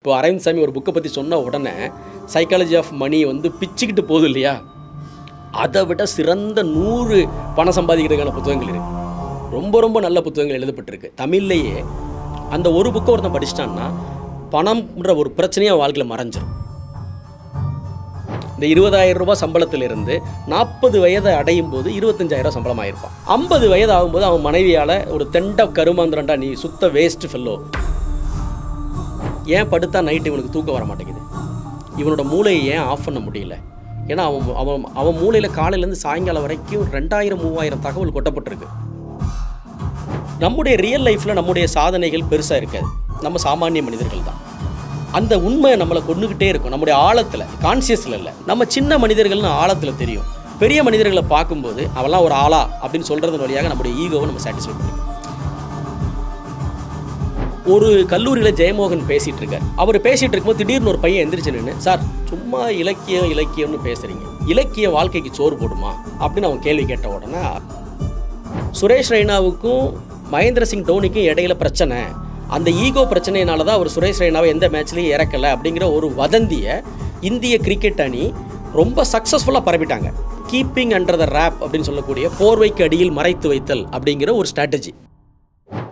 இப்போ அரவிந்த் சாமி ஒரு புக்கை பற்றி சொன்ன உடனே சைக்காலஜி ஆஃப் மணி வந்து பிச்சுக்கிட்டு போகுது இல்லையா, அதை விட சிறந்த 100 பணம் சம்பாதிக்கிறதுக்கான புத்தகங்கள் இருக்குது. ரொம்ப ரொம்ப நல்ல புத்தகங்கள் எழுதப்பட்டிருக்கு தமிழ்லேயே. அந்த ஒரு புக்கை ஒருத்தன் படிச்சிட்டான்னா பணம்ன்ற ஒரு பிரச்சனையாக வாழ்க்கையில் மறைஞ்சிடும். இந்த 20,000 ரூபாய் சம்பளத்திலிருந்து 40 வயதை அடையும் போது 25,000 சம்பளம் ஆகிருப்பான். 50 வயது ஆகும்போது அவன் மனைவியால் ஒரு தெண்ட கருமாந்திரண்டா நீ சுத்த வேஸ்ட் ஃபெல்லோ, ஏன் படுத்தா நைட்டு இவனுக்கு தூக்கம் வர மாட்டேங்குது, இவனோட மூளையை ஏன் ஆஃப் பண்ண முடியல, ஏன்னா அவன் மூளையில் காலையிலேருந்து சாயங்காலம் வரைக்கும் 2000-3000 தகவல் கொட்டப்பட்டிருக்கு. நம்முடைய ரியல் லைஃப்பில் நம்முடைய சாதனைகள் பெருசாக இருக்காது, நம்ம சாமானிய மனிதர்கள் தான். அந்த உண்மை நம்மளை கொண்டுக்கிட்டே இருக்கும், நம்முடைய ஆழத்தில், கான்சியஸில் இல்லை. நம்ம சின்ன மனிதர்கள்னு ஆழத்தில் தெரியும். பெரிய மனிதர்களை பார்க்கும்போது அவெல்லாம் ஒரு ஆளா அப்படின்னு சொல்கிறது வழியாக நம்முடைய ஈகோவை நம்ம சாட்டிஸ்ஃபை பண்ணிக்கணும். ஒரு கல்லூரியில் ஜெயமோகன் பேசிகிட்டு இருக்கார். அவர் பேசிகிட்டு இருக்கும்போது திடீர்னு ஒரு பையன் எந்திரிச்சு நின்று, சார் சும்மா இலக்கியம்னு பேசுகிறீங்க, இலக்கிய வாழ்க்கைக்கு சோறு போடுமா அப்படின்னு அவன் கேள்வி கேட்ட உடனே, சுரேஷ் ரெய்னாவுக்கும் மகேந்திர சிங் தோனிக்கும் இடையில பிரச்சனை, அந்த ஈகோ பிரச்சனையினால தான் அவர் சுரேஷ் ரெய்னாவை எந்த மேட்ச்லேயும் இறக்கலை அப்படிங்கிற ஒரு வதந்தியை இந்திய கிரிக்கெட் அணி ரொம்ப சக்ஸஸ்ஃபுல்லாக பரப்பிட்டாங்க. கீப்பிங் அண்டர் த ரேப் அப்படின்னு சொல்லக்கூடிய போர்வைக்கு அடியில் மறைத்து வைத்தல் அப்படிங்கிற ஒரு strategy.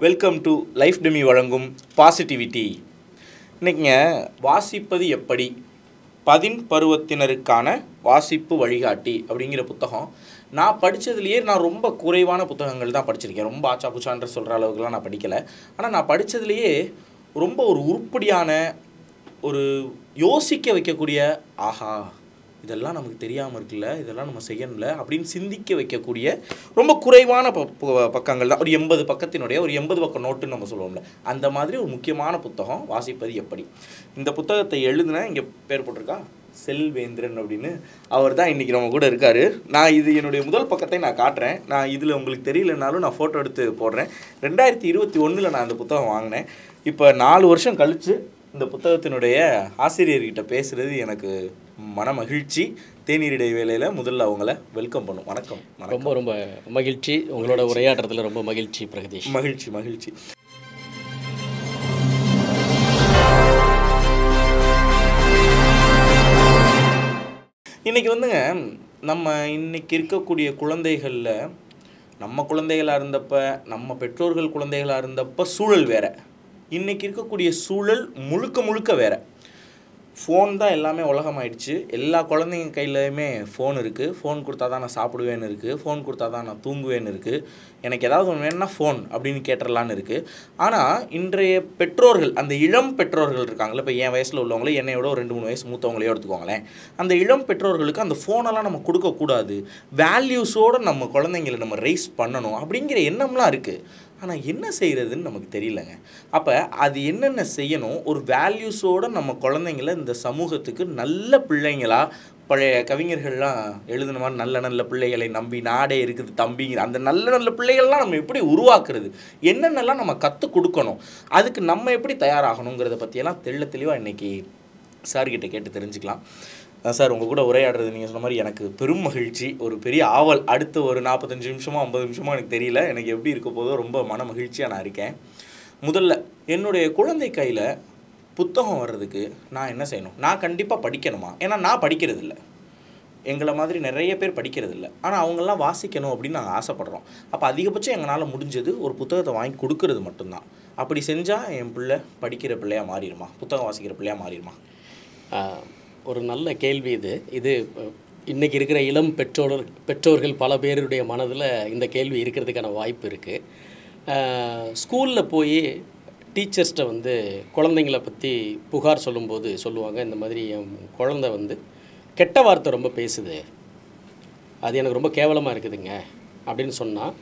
Welcome to life Demi வழங்கும் பாசிட்டிவிட்டி. இன்றைக்கிங்க வாசிப்பது எப்படி, 10 பருவத்தினருக்கான வாசிப்பு வழிகாட்டி அப்படிங்கிற புத்தகம். நான் படித்ததுலேயே நான் ரொம்ப குறைவான புத்தகங்கள் தான் படிச்சிருக்கேன். ரொம்ப ஆச்சா புச்சான்ற சொல்கிற அளவுக்குலாம் நான் படிக்கலை. ஆனால் நான் படித்ததுலேயே ரொம்ப ஒரு உருப்படியான, ஒரு யோசிக்க வைக்கக்கூடிய, ஆஹா இதெல்லாம் நமக்கு தெரியாமல் இருக்குல்ல, இதெல்லாம் நம்ம செய்யணும்ல அப்படின்னு சிந்திக்க வைக்கக்கூடிய ரொம்ப குறைவான பக்கங்கள் தான். ஒரு 80 பக்கத்தினுடைய ஒரு 80 பக்கம் நோட்டுன்னு நம்ம சொல்லுவோம்ல, அந்த மாதிரி ஒரு முக்கியமான புத்தகம் வாசிப்பது எப்படி. இந்த புத்தகத்தை எழுதுன இங்கே பேர் போட்டிருக்கா செல்வேந்திரன் அப்படின்னு, அவர் தான் இன்றைக்கி நம்ம கூட இருக்கார். நான் இது என்னுடைய முதல் பக்கத்தை நான் காட்டுறேன். நான் இதில் உங்களுக்கு தெரியலனாலும் நான் ஃபோட்டோ எடுத்து போடுறேன். 2021 நான் அந்த புத்தகம் வாங்கினேன். இப்போ 4 வருஷம் கழித்து இந்த புத்தகத்தினுடைய ஆசிரியர்கிட்ட பேசுகிறது எனக்கு மன மகிழ்ச்சி. தேநீர் இடைவேளையில் முதல்ல அவங்கள வெல்கம் பண்ணும். வணக்கம். ரொம்ப ரொம்ப மகிழ்ச்சி உங்களோட உரையாடுறதுல, ரொம்ப மகிழ்ச்சி பிரகதீஷ். மகிழ்ச்சி. இன்றைக்கி வந்துங்க, நம்ம இன்றைக்கி இருக்கக்கூடிய குழந்தைகளில், நம்ம குழந்தைகளாக இருந்தப்போ, நம்ம பெற்றோர்கள் குழந்தைகளாக இருந்தப்போ சூழல் வேறு, இன்றைக்கி இருக்கக்கூடிய சூழல் முழுக்க வேறு. ஃபோன் தான் எல்லாமே உலகமாயிடுச்சு. எல்லா குழந்தைங்க கையிலையுமே ஃபோன் இருக்குது. ஃபோன் கொடுத்தா தான் நான் சாப்பிடுவேன்னு இருக்குது, ஃபோன் கொடுத்தா தான் நான் தூங்குவேன்னு இருக்குது, எனக்கு ஏதாவது ஒன்று வேணும்னா ஃபோன் அப்படின்னு கேட்டுடலான்னு இருக்குது. ஆனால் இன்றைய பெற்றோர்கள், அந்த இளம் பெற்றோர்கள் இருக்காங்களே, இப்போ என் வயசில் உள்ளவங்களே, என்னையோட ஒரு 2-3 வயசு மூத்தவங்களே எடுத்துக்கோங்களேன், அந்த இளம் பெற்றோர்களுக்கு அந்த ஃபோனெல்லாம் நம்ம கொடுக்கக்கூடாது, வேல்யூஸோடு நம்ம குழந்தைங்களை நம்ம ரைஸ் பண்ணணும் அப்படிங்கிற எண்ணம்லாம் இருக்குது. ஆனால் என்ன செய்கிறதுன்னு நமக்கு தெரியலங்க. அப்போ அது என்னென்ன செய்யணும், ஒரு வேல்யூஸோடு நம்ம குழந்தைங்கள இந்த சமூகத்துக்கு நல்ல பிள்ளைங்களா, பழைய கவிஞர்கள்லாம் எழுதின மாதிரி நல்ல பிள்ளைகளை நம்பி நாடே இருக்குது தம்பிங்கிற அந்த நல்ல பிள்ளைகள்லாம் நம்ம எப்படி உருவாக்குறது, என்னென்னலாம் நம்ம கற்றுக் கொடுக்கணும், அதுக்கு நம்ம எப்படி தயாராகணுங்கிறத பற்றியெல்லாம் தெளிவாக இன்றைக்கி சார்கிட்ட கேட்டு தெரிஞ்சுக்கலாம். சார், உங்கள் கூட உரையாடுறது நீங்கள் சொன்ன மாதிரி எனக்கு பெரும் மகிழ்ச்சி, ஒரு பெரிய ஆவல். அடுத்து ஒரு 45 நிமிஷமோ 50 நிமிஷமோ எனக்கு தெரியல, எனக்கு எப்படி இருக்க போதோ ரொம்ப மன மகிழ்ச்சியாக நான் இருக்கேன். முதல்ல என்னுடைய குழந்தை கையில் புத்தகம் வர்றதுக்கு நான் என்ன செய்யணும்? நான் கண்டிப்பாக படிக்கணுமா? ஏன்னா நான் படிக்கிறது இல்லை, எங்களை மாதிரி நிறைய பேர் படிக்கிறது இல்லை. ஆனால் அவங்கெல்லாம் வாசிக்கணும் அப்படின்னு நாங்கள் ஆசைப்படுறோம். அப்போ அதிகபட்சம் எங்களால் முடிஞ்சது ஒரு புத்தகத்தை வாங்கி கொடுக்கறது மட்டும்தான். அப்படி செஞ்சால் என் பிள்ளை படிக்கிற பிள்ளையாக மாறிடுமா, புத்தகம் வாசிக்கிற பிள்ளையாக மாறிடுமா? ஒரு நல்ல கேள்வி இது. இன்றைக்கி இருக்கிற இளம் பெற்றோர்கள் பல பேருடைய மனதில் இந்த கேள்வி இருக்கிறதுக்கான வாய்ப்பு இருக்குது. ஸ்கூலில் போய் டீச்சர்ஸ்ட்டை வந்து குழந்தைங்கள பற்றி புகார் சொல்லும்போது சொல்லுவாங்க, இந்த மாதிரி என் குழந்தை வந்து கெட்ட வார்த்தை ரொம்ப பேசுது, அது எனக்கு ரொம்ப கேவலமாக இருக்குதுங்க அப்படின்னு சொன்னால்,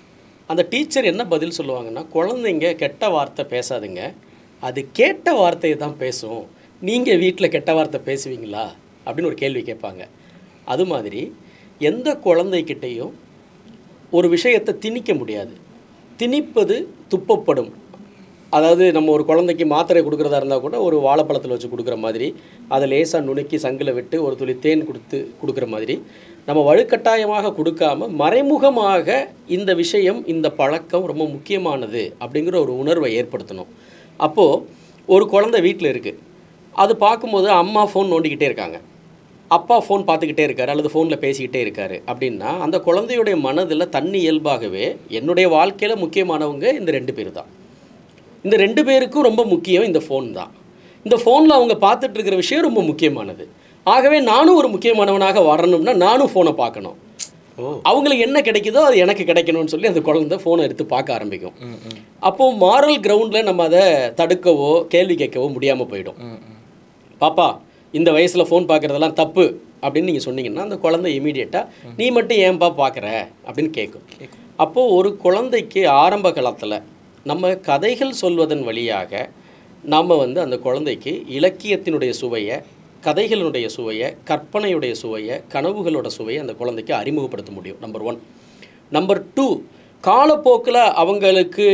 அந்த டீச்சர் என்ன பதில் சொல்லுவாங்கன்னா, குழந்தைங்க கெட்ட வார்த்தை பேசாதுங்க, அது கேட்ட வார்த்தையை தான் பேசும், நீங்கள் வீட்டில் கெட்ட வார்த்தை பேசுவீங்களா அப்படின்னு ஒரு கேள்வி கேட்பாங்க. அது மாதிரி எந்த குழந்தைக்கிட்டையும் ஒரு விஷயத்தை திணிக்க முடியாது. திணிப்பது துப்பப்படும். அதாவது நம்ம ஒரு குழந்தைக்கு மாத்திரை கொடுக்குறதா இருந்தால் கூட ஒரு வாழைப்பழத்தில் வச்சு கொடுக்குற மாதிரி, அதை லேசாக நுணுக்கி சங்கில் விட்டு ஒரு துளி தேன் கொடுக்குற மாதிரி, நம்ம வலுக்கட்டாயமாக கொடுக்காம மறைமுகமாக இந்த விஷயம், இந்த பழக்கம் ரொம்ப முக்கியமானது அப்படிங்கிற ஒரு உணர்வை ஏற்படுத்தணும். அப்போது ஒரு குழந்தை வீட்டில் இருக்குது, அது பார்க்கும்போது அம்மா ஃபோன் நோண்டிக்கிட்டே இருக்காங்க, அப்பா ஃபோன் பார்த்துக்கிட்டே இருக்காரு அல்லது ஃபோனில் பேசிக்கிட்டே இருக்காரு அப்படின்னா அந்த குழந்தையுடைய மனதில் தண்ணி இயல்பாகவே என்னுடைய வாழ்க்கையில் முக்கியமானவங்க இந்த 2 பேர் தான். இந்த 2 பேருக்கும் ரொம்ப முக்கியம் இந்த ஃபோன் தான். இந்த ஃபோனில் அவங்க பார்த்துட்டு இருக்கிற விஷயம் ரொம்ப முக்கியமானது. ஆகவே நானும் ஒரு முக்கியமானவனாக வரணும்னா நானும் ஃபோனை பார்க்கணும். அவங்களுக்கு என்ன கிடைக்குதோ அது எனக்கு கிடைக்கணும்னு சொல்லி அந்த குழந்தை ஃபோனை எடுத்து பார்க்க ஆரம்பிக்கும். அப்போது மாரல் கிரவுண்டில் நம்ம அதை தடுக்கவோ கேள்வி கேட்கவோ முடியாமல் போயிடும். பாப்பா இந்த வயசில் ஃபோன் பார்க்குறதெல்லாம் தப்பு அப்படின்னு நீங்கள் சொன்னீங்கன்னா அந்த குழந்தை இமீடியட்டாக நீ மட்டும் ஏன்பா பார்க்குற அப்படின்னு கேட்கும். அப்போது ஒரு குழந்தைக்கு ஆரம்ப காலத்தில் நம்ம கதைகள் சொல்வதன் வழியாக நாம் அந்த குழந்தைக்கு இலக்கியத்தினுடைய சுவையை, கதைகளினுடைய சுவையை, கற்பனையுடைய சுவையை, கனவுகளோட சுவையை அந்த குழந்தைக்கு அறிமுகப்படுத்த முடியும். நம்பர் 1. நம்பர் 2, காலப்போக்கில் அவங்களுக்கு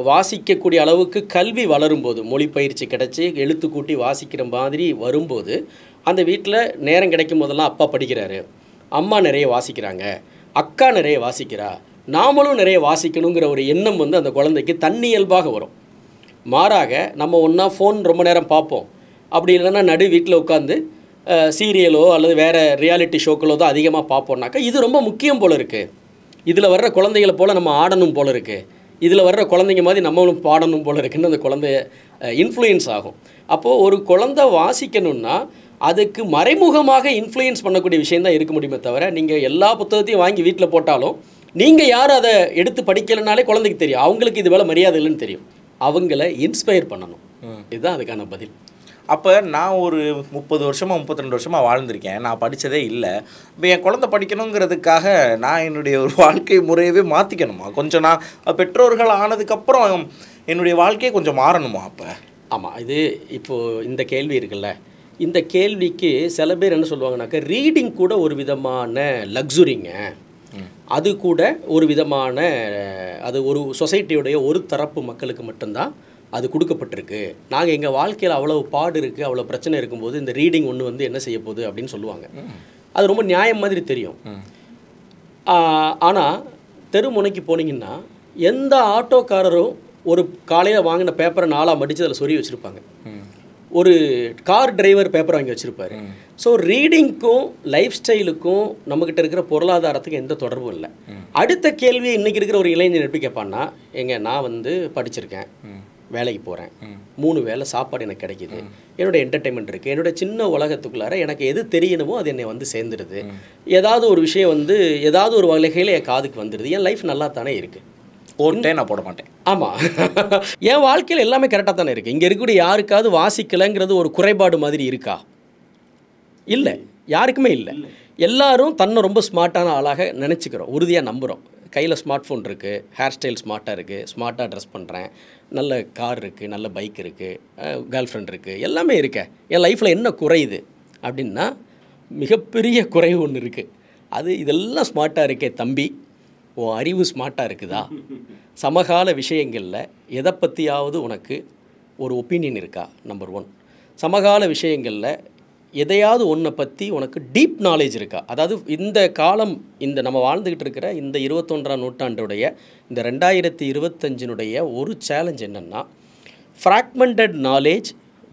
வாசிக்கக்கூடிய அளவுக்கு கல்வி வளரும்போது, மொழி பயிற்சி கிடச்சி எழுத்து கூட்டி வாசிக்கிற மாதிரி வரும்போது அந்த வீட்டில் நேரம் கிடைக்கும் போதெல்லாம் அப்பா படிக்கிறாரு, அம்மா நிறைய வாசிக்கிறாங்க, அக்கா நிறைய வாசிக்கிறா, நாமளும் நிறைய வாசிக்கணுங்கிற ஒரு எண்ணம் அந்த குழந்தைக்கு தன்னியல்பாக வரும். மாறாக நம்ம ஒன்றா ஃபோன் ரொம்ப நேரம் பார்ப்போம், அப்படி இல்லைன்னா நடு வீட்டில் உட்காந்து சீரியலோ அல்லது வேறு ரியாலிட்டி ஷோக்களோ தான் அதிகமாக பார்ப்போம்னாக்கா இது ரொம்ப முக்கியம் போல் இருக்குது, இதில் வர்ற குழந்தைகளை போல் நம்ம ஆடணும் போல் இருக்குது, இதில் வர்ற குழந்தைங்க மாதிரி நம்மளும் பாடணும் போல் இருக்குன்னு அந்த குழந்தைய இன்ஃப்ளூயன்ஸ் ஆகும். அப்போது ஒரு குழந்தை வாசிக்கணும்னா அதுக்கு மறைமுகமாக இன்ஃப்ளூயன்ஸ் பண்ணக்கூடிய விஷயந்தான் இருக்க முடியுமே தவிர நீங்கள் எல்லா புத்தகத்தையும் வாங்கி வீட்டில் போட்டாலும் நீங்கள் யாரும் அதை எடுத்து படிக்கலைனாலே குழந்தைக்கு தெரியும், அவங்களுக்கு இது வேலை மரியாதை இல்லைன்னு தெரியும். அவங்கள இன்ஸ்பயர் பண்ணணும். இதுதான் அதுக்கான பதில். அப்போ நான் ஒரு 30 வருஷமாக 32 வருஷமாக வாழ்ந்திருக்கேன், நான் படித்ததே இல்லை. இப்போ என் குழந்தை படிக்கணுங்கிறதுக்காக நான் என்னுடைய ஒரு வாழ்க்கை முறையவே மாற்றிக்கணுமா? கொஞ்சம் நான் பெற்றோர்கள் ஆனதுக்கப்புறம் என்னுடைய வாழ்க்கையை கொஞ்சம் மாறணுமா? அப்போ ஆமாம், இது இப்போது இந்த கேள்வி இருக்குல்ல, இந்த கேள்விக்கு சில பேர் என்ன சொல்லுவாங்கனாக்கா ரீடிங் கூட ஒரு விதமான லக்ஸுரிங்க, அது கூட ஒரு விதமான அது ஒரு சொசைட்டியுடைய ஒரு தரப்பு மக்களுக்கு மட்டும்தான் அது கொடுக்கப்பட்டிருக்கு, நாங்கள் எங்கள் வாழ்க்கையில் அவ்வளோ பாடு இருக்குது, அவ்வளோ பிரச்சனை இருக்கும்போது இந்த ரீடிங் ஒன்று என்ன செய்ய போகுது அப்படின்னு சொல்லுவாங்க. அது ரொம்ப நியாயம் மாதிரி தெரியும். ஆனால் தெருமுனைக்கு போனீங்கன்னா எந்த ஆட்டோக்காரரும் ஒரு காலையில் வாங்கின பேப்பரை 4ஆக மடித்து அதில் சொறி வச்சுருப்பாங்க, ஒரு கார் டிரைவர் பேப்பர் வாங்கி வச்சுருப்பாரு. ஸோ ரீடிங்க்கும் லைஃப் ஸ்டைலுக்கும் நம்மக்கிட்ட இருக்கிற பொருளாதாரத்துக்கு எந்த தொடர்பும் இல்லை. அடுத்த கேள்வி இன்றைக்கி இருக்கிற ஒரு இளைஞர் எப்படி கேட்பான்னா, நான் படிச்சிருக்கேன், வேலைக்கு போகிறேன், 3 வேளை சாப்பாடு எனக்கு கிடைக்கிது, என்னோட என்டர்டெயின்மெண்ட் இருக்குது, என்னோட சின்ன உலகத்துக்குள்ளார எனக்கு எது தெரியணுமோ அது என்னை சேர்ந்துடுது, ஏதாவது ஒரு விஷயம் ஏதாவது ஒரு வகையில் என் காதுக்கு வந்துடுது, என் லைஃப் நல்லா தானே இருக்குது, போட்டேன் நான் போட மாட்டேன். ஆமாம், என் வாழ்க்கையில் எல்லாமே கரெக்டாக தானே இருக்குது. இங்கே இருக்கக்கூடிய யாருக்காவது வாசிக்கலைங்கிறது ஒரு குறைபாடு மாதிரி இருக்கா? இல்லை, யாருக்குமே இல்லை. எல்லாரும் தன்னை ரொம்ப ஸ்மார்ட்டான ஆளாக நினச்சிக்கிறோம், உறுதியாக நம்புகிறோம். கையில் ஸ்மார்ட் ஃபோன் இருக்குது, ஹேர் ஸ்டைல் ஸ்மார்ட்டாக இருக்குது, ஸ்மார்ட்டாக ட்ரெஸ் பண்ணுறேன், நல்ல கார் இருக்குது, நல்ல பைக் இருக்குது, கேர்ள் ஃப்ரெண்ட் இருக்குது, எல்லாமே இருக்கேன். என் லைஃப்பில் என்ன குறையுது அப்படின்னா மிகப்பெரிய குறைவு ஒன்று இருக்குது. அது இதெல்லாம் ஸ்மார்ட்டாக இருக்கே தம்பி, உன் அறிவு ஸ்மார்ட்டாக இருக்குதா? சமகால விஷயங்களில் எதை பற்றியாவது உனக்கு ஒரு ஒப்பீனியன் இருக்கா? நம்பர் 1. சமகால விஷயங்களில் எதையாவது ஒன்றை பற்றி உனக்கு டீப் நாலேஜ் இருக்கா? அதாவது இந்த காலம், இந்த நம்ம வாழ்ந்துக்கிட்டு இருக்கிற இந்த 21ஆம் நூற்றாண்டுடைய இந்த 2025 ஒரு சேலஞ்ச் என்னென்னா fragmented knowledge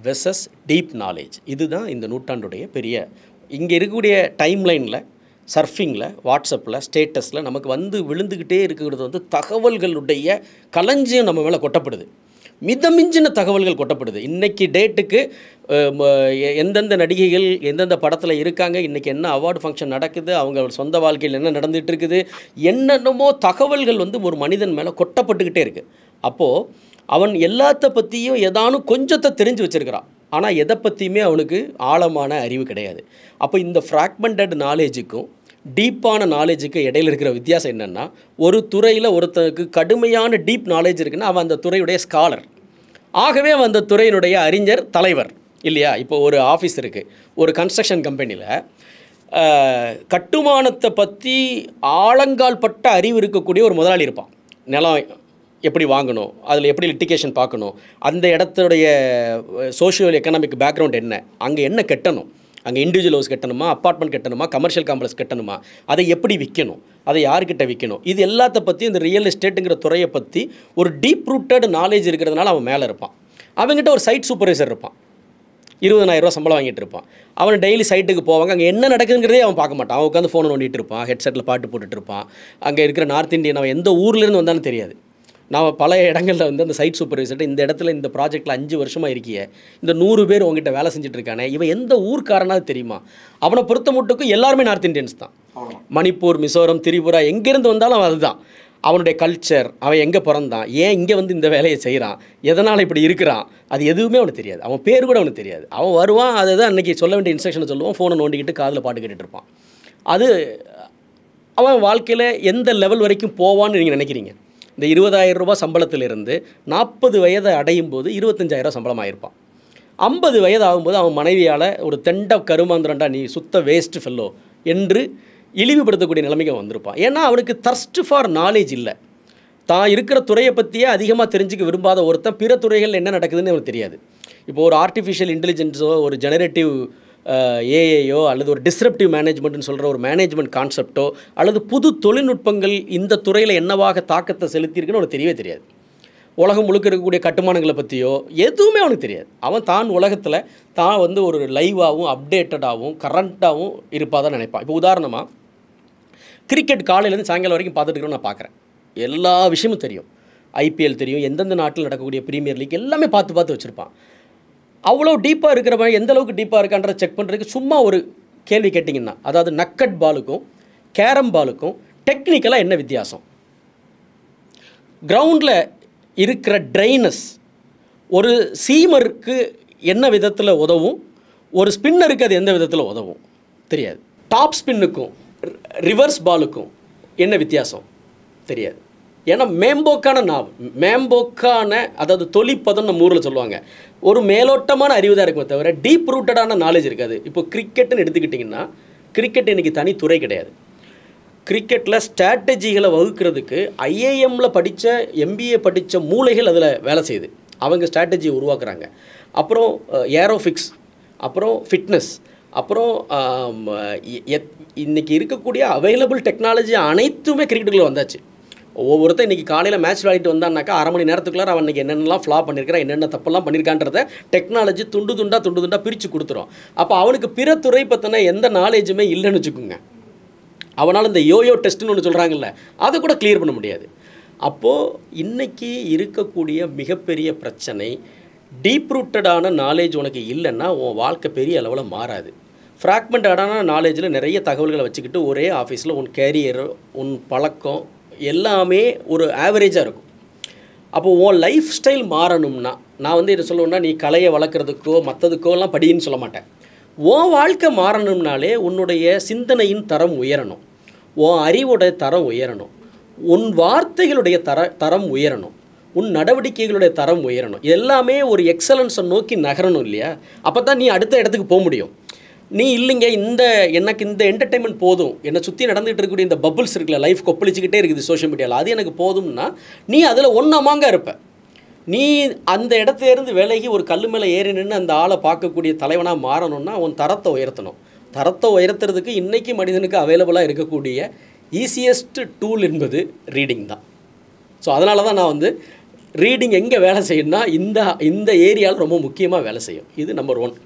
versus deep knowledge. இதுதான் இந்த நூற்றாண்டுடைய பெரிய, இங்கே இருக்கக்கூடிய டைம்லைனில், சர்ஃபிங்கில், வாட்ஸ்அப்பில், ஸ்டேட்டஸில் நமக்கு விழுந்துக்கிட்டே இருக்கிறது தகவல்களுடைய களஞ்சியம் நம்ம மேலே கொட்டப்படுது, மிதமிஞ்சின தகவல்கள் கொட்டப்படுது. இன்றைக்கி டேட்டுக்கு எந்தெந்த நடிகைகள் எந்தெந்த படத்தில் இருக்காங்க, இன்றைக்கி என்ன அவார்டு ஃபங்க்ஷன் நடக்குது, அவங்க சொந்த வாழ்க்கையில் என்ன நடந்துகிட்டு இருக்குது, என்னென்னமோ தகவல்கள் ஒரு மனிதன் மேலே கொட்டப்பட்டுக்கிட்டே இருக்குது. அப்போது அவன் எல்லாத்த பற்றியும் ஏதானும் கொஞ்சத்தை தெரிஞ்சு வச்சுருக்கிறான், ஆனால் எதை பற்றியுமே அவனுக்கு ஆழமான அறிவு கிடையாது. அப்போ இந்த ஃப்ராக்மெண்டட் நாலேஜுக்கும் டீப்பான நாலேஜுக்கு இடையில் இருக்கிற வித்தியாசம் என்னென்னா, ஒரு துறையில் ஒருத்தருக்கு கடுமையான டீப் நாலேஜ் இருக்குன்னா அவன் அந்த துறையுடைய ஸ்காலர், ஆகவே அவன் அந்த துறையினுடைய அறிஞர், தலைவர் இல்லையா? இப்போ ஒரு ஆஃபீஸ் இருக்குது, ஒரு கன்ஸ்ட்ரக்ஷன் கம்பெனியில் கட்டுமானத்தை பற்றி ஆழங்கால் பட்ட அறிவு இருக்கக்கூடிய ஒரு முதலாளி இருப்பான். நிலம் எப்படி வாங்கணும், அதில் எப்படி லிட்டிகேஷன் பார்க்கணும், அந்த இடத்துடைய சோஷியல் எக்கனாமிக் பேக்ரவுண்ட் என்ன, அங்கே என்ன கட்டணும், அங்கே இண்டிவிஜுவல் ஹவுஸ் கட்டணுமா, அப்பார்ட்மெண்ட் கட்டணுமா, கமர்ஷியல் காம்ப்ளெக்ஸ் கட்டணுமா, அதை எப்படி விற்கணும், அதை யார்கிட்ட விற்கணும், இது எல்லாத்த பற்றி இந்த ரியல் எஸ்டேட்டுங்கிற துறையை பற்றி ஒரு டீப் ரூட்டட் நாலேஜ் இருக்கிறதுனால அவன் மேலே இருப்பான். அவங்ககிட்ட ஒரு சைட் சூப்பர்வைசர் இருப்பான், 20,000 ரூபா சம்பளம் வாங்கிட்டு இருப்பான். அவன் டெய்லி சைட்டுக்கு போவாங்க, அங்கே என்ன நடக்குதுங்கிறதே அவன் பார்க்க மாட்டான். அவன் உட்காந்து ஃபோனை நோண்டிட்டு இருப்பான், ஹெட்செட்டில் பாட்டு போட்டுட்டு இருப்பான். அங்கே இருக்கிற நார்த் இந்தியன் அவன் எந்த ஊர்லேருந்து வந்தாலும் தெரியாது. நான் பல இடங்களில் வந்து அந்த சைட் சூப்பர்வைசர்கிட்ட, இந்த இடத்துல இந்த ப்ராஜெக்ட்டில் 5 வருஷமாக இருக்கியே, இந்த 100 பேர் உங்ககிட்ட வேலை செஞ்சுட்டு இருக்கானே, இவன் எந்த ஊர்க்காரனாவது தெரியுமா? அவனை பொறுத்த மட்டுக்கும் எல்லாருமே நார்த் இந்தியன்ஸ் தான். மணிப்பூர், மிசோரம், திரிபுரா, எங்கேருந்து வந்தாலும் அவன் அதுதான். அவனுடைய கல்ச்சர், அவன் எங்கே பிறந்தான், ஏன் இங்கே வந்து இந்த வேலையை செய்கிறான், எதனால் இப்படி இருக்கிறான், அது எதுவுமே அவனுக்கு தெரியாது. அவன் பேர் கூட அவனுக்கு தெரியாது. அவன் வருவான், அதை தான் அன்றைக்கி சொல்ல வேண்டிய இன்ஸ்ட்ரக்ஷனை சொல்லுவான், ஃபோனை நோண்டிக்கிட்டு காதில் பாட்டு கேட்டுட்டு இருப்பான். அது அவன் வாழ்க்கையில் எந்த லெவல் வரைக்கும் போவான்னு நீங்கள் நினைக்கிறீங்க? இந்த 20,000 ரூபா சம்பளத்திலிருந்து 40 வயதை அடையும் போது 25,000 சம்பளம் ஆகிருப்பான். 50 வயது ஆகும்போது அவன் மனைவியால் ஒரு தெண்ட கருமாந்திரண்டா, நீ சுத்த வேஸ்ட் ஃபெல்லோ என்று இழிவுபடுத்தக்கூடிய நிலைமைக்கு வந்திருப்பான். ஏன்னா அவனுக்கு தர்ஸ்ட் ஃபார் நாலேஜ் இல்லை. தான் இருக்கிற துறையை பற்றியே அதிகமாக தெரிஞ்சுக்க விரும்பாத ஒருத்தன் பிற துறைகள் என்ன நடக்குதுன்னு அவனுக்கு தெரியாது. இப்போ ஒரு ஆர்டிஃபிஷியல் இன்டெலிஜென்ஸோ, ஒரு ஜெனரேட்டிவ் ஏஐயோ, அல்லது ஒரு டிஸ்ரப்டிவ் மேனேஜ்மெண்ட்னு சொல்கிற ஒரு மேனேஜ்மெண்ட் கான்செப்டோ, அல்லது புது தொழில்நுட்பங்கள் இந்த துறையில் என்னவாக தாக்கத்தை செலுத்தியிருக்குன்னு அவனுக்கு தெரியவே தெரியாது. உலகம் முழுக்க இருக்கக்கூடிய கட்டுமானங்களை பற்றியோ எதுவுமே அவனுக்கு தெரியாது. அவன் தான் உலகத்தில் தான் வந்து ஒரு லைவாகவும் அப்டேட்டடாகவும் கரண்ட்டாகவும் இருப்பாதான் நினைப்பான். இப்போ உதாரணமாக கிரிக்கெட் காலையிலேருந்து சாயங்காலம் வரைக்கும் பார்த்துட்டு இருக்கிறோம், நான் பார்க்குறேன். எல்லா விஷயமும் தெரியும். ஐபிஎல் தெரியும், எந்தெந்த நாட்டில் நடக்கக்கூடிய ப்ரீமியர் லீக் எல்லாமே பார்த்து வச்சுருப்பான். அவ்வளோ டீப்பாக இருக்கிறவன் எந்த அளவுக்கு டீப்பாக இருக்கான்ற செக் பண்ணுறதுக்கு சும்மா ஒரு கேள்வி கேட்டிங்கன்னா, அதாவது நக்கட் பாலுக்கும் கேரம் பாலுக்கும் டெக்னிக்கலாக என்ன வித்தியாசம், கிரவுண்டில் இருக்கிற ட்ரைனஸ் ஒரு சீமருக்கு என்ன விதத்தில் உதவும், ஒரு ஸ்பின்னருக்கு அது எந்த விதத்தில் உதவும் தெரியாது. டாப் ஸ்பின்னுக்கும் ரிவர்ஸ் பாலுக்கும் என்ன வித்தியாசம் தெரியாது. ஏன்னா மேம்போக்கான அதாவது தொழிற்பதம் நம்ம ஊரில் சொல்லுவாங்க, ஒரு மேலோட்டமான அறிவு தான் இருக்குமே தவிர டீப் ரூட்டடான நாலேஜ் இருக்காது. இப்போ கிரிக்கெட்டுன்னு எடுத்துக்கிட்டிங்கன்னா, கிரிக்கெட் இன்றைக்கி தனித்துறை கிடையாது. கிரிக்கெட்டில் ஸ்ட்ராட்டஜிகளை வகுக்கிறதுக்கு ஐஏஎம்மில் படித்த எம்பிஏ படித்த மூளைகள் அதில் வேலை செய்யுது. அவங்க ஸ்ட்ராட்டஜியை உருவாக்குறாங்க. அப்புறம் ஏரோஃபிக்ஸ், அப்புறம் ஃபிட்னஸ், அப்புறம் இன்றைக்கி இருக்கக்கூடிய அவைலபிள் டெக்னாலஜி அனைத்துமே கிரிக்கெட்டுக்குள்ளே வந்தாச்சு. ஒவ்வொருத்தர் இன்றைக்கி காலையில் மேட்ச் விளையாடிட்டு வந்தான்னாக்கா அரை மணி நேரத்துக்குள்ளார அவன் இன்றைக்கி என்னென்னலாம் ஃப்ளா பண்ணியிருக்கான், என்னென்ன தப்பெல்லாம் பண்ணியிருக்கான்றத டெக்னாலஜி துண்டு துண்டாக பிரித்து கொடுத்துரும். அப்போ அவனுக்கு பிற துறை பற்றின எந்த நாலேஜுமே இல்லைன்னு வச்சுக்கோங்க. அவனால் இந்த யோயோ டெஸ்ட்டுன்னு ஒன்று சொல்கிறாங்கல்ல, அதை கூட கிளியர் பண்ண முடியாது. அப்போது இன்றைக்கி இருக்கக்கூடிய மிகப்பெரிய பிரச்சனை, டீப் ரூட்டடான நாலேஜ் உனக்கு இல்லைன்னா உன் வாழ்க்கை பெரிய அளவில் மாறாது. ஃப்ராக்மெண்டடான நாலேஜில் நிறைய தகவல்களை வச்சுக்கிட்டு ஒரே ஆஃபீஸில் உன் கேரியர், உன் பழக்கம் எல்லாமே ஒரு ஆவரேஜாக இருக்கும். அப்போது உன் லைஃப் ஸ்டைல் மாறணும்னா, நான் வந்து இதை சொல்லணும்னா நீ கலையை வளர்க்குறதுக்கோ மற்றதுக்கோலாம் படின்னு சொல்ல மாட்டேன். உன் வாழ்க்கை மாறணும்னாலே உன்னுடைய சிந்தனையின் தரம் உயரணும், உன் அறிவுடைய தரம் உயரணும், உன் வார்த்தைகளுடைய தரம் உயரணும், உன் நடவடிக்கைகளுடைய தரம் உயரணும். எல்லாமே ஒரு எக்ஸலன்ஸை நோக்கி நகரணும் இல்லையா? அப்போ தான் நீ அடுத்த இடத்துக்கு போக முடியும். நீ இல்லைங்க எனக்கு இந்த என்டர்டெயின்மெண்ட் போதும், என்னை சுற்றி நடந்துகிட்டு இருக்கக்கூடிய இந்த பபுள்ஸ் இருக்குல்ல, லைஃப் கொப்பளிச்சிக்கிட்டே இருக்குது சோஷியல் மீடியாவில், அது எனக்கு போதும்னா நீ அதில் ஒன்றாமாங்க இருப்ப. நீ அந்த இடத்துலேருந்து விலகி ஒரு கல் மேலே ஏறி நின்று அந்த ஆளை பார்க்கக்கூடிய தலைவனாக மாறணும்னா உன் தரத்தை உயர்த்தணும். தரத்தை உயர்த்துறதுக்கு இன்றைக்கி மனிதனுக்கு அவைலபிளாக இருக்கக்கூடிய ஈஸியஸ்ட் டூல் என்பது ரீடிங் தான். ஸோ அதனால தான் நான் வந்து ரீடிங் எங்கே வேலை செய்யணும்னா இந்த ஏரியாவில் ரொம்ப முக்கியமாக வேலை செய்யும். இது நம்பர் 1.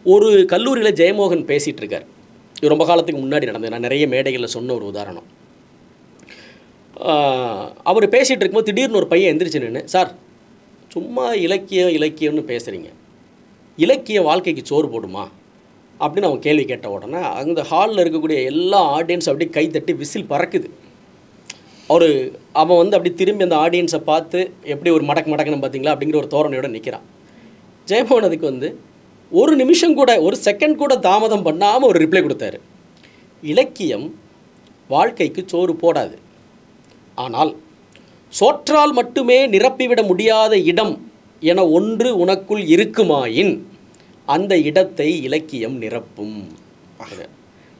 ஒரு கல்லூரியில் ஜெயமோகன் பேசிகிட்டு இருக்கார். இது ரொம்ப காலத்துக்கு முன்னாடி நடந்தது, நான் நிறைய மேடைகளில் சொன்ன ஒரு உதாரணம். அவர் பேசிகிட்டு இருக்கும்போது திடீர்னு ஒரு பையன் எந்திரிச்சு நின்று, சார் சும்மா இலக்கியம்னு பேசுகிறீங்க, இலக்கியம் வாழ்க்கைக்கு சோறு போடுமா அப்படின்னு அவன் கேள்வி கேட்ட உடனே அந்த ஹாலில் இருக்கக்கூடிய எல்லா ஆடியன்ஸ் அப்படி கை தட்டி விசில் பறக்குது. அவன் வந்து அப்படி திரும்பி அந்த ஆடியன்ஸை பார்த்து எப்படி ஒரு மடக்குன்னு பார்த்தீங்களா அப்படிங்கிற ஒரு தோரணையோடு நிற்கிறான். ஜெயமோகன் அதுக்கு வந்து ஒரு நிமிஷம் கூட, ஒரு செகண்ட் கூட தாமதம் பண்ணாமல் ஒரு ரிப்ளை கொடுத்தாரு. இலக்கியம் வாழ்க்கைக்கு சோறு போடாது, ஆனால் சோற்றால் மட்டுமே நிரப்பிவிட முடியாத இடம் என ஒன்று உனக்குள் இருக்குமாயின் அந்த இடத்தை இலக்கியம் நிரப்பும்.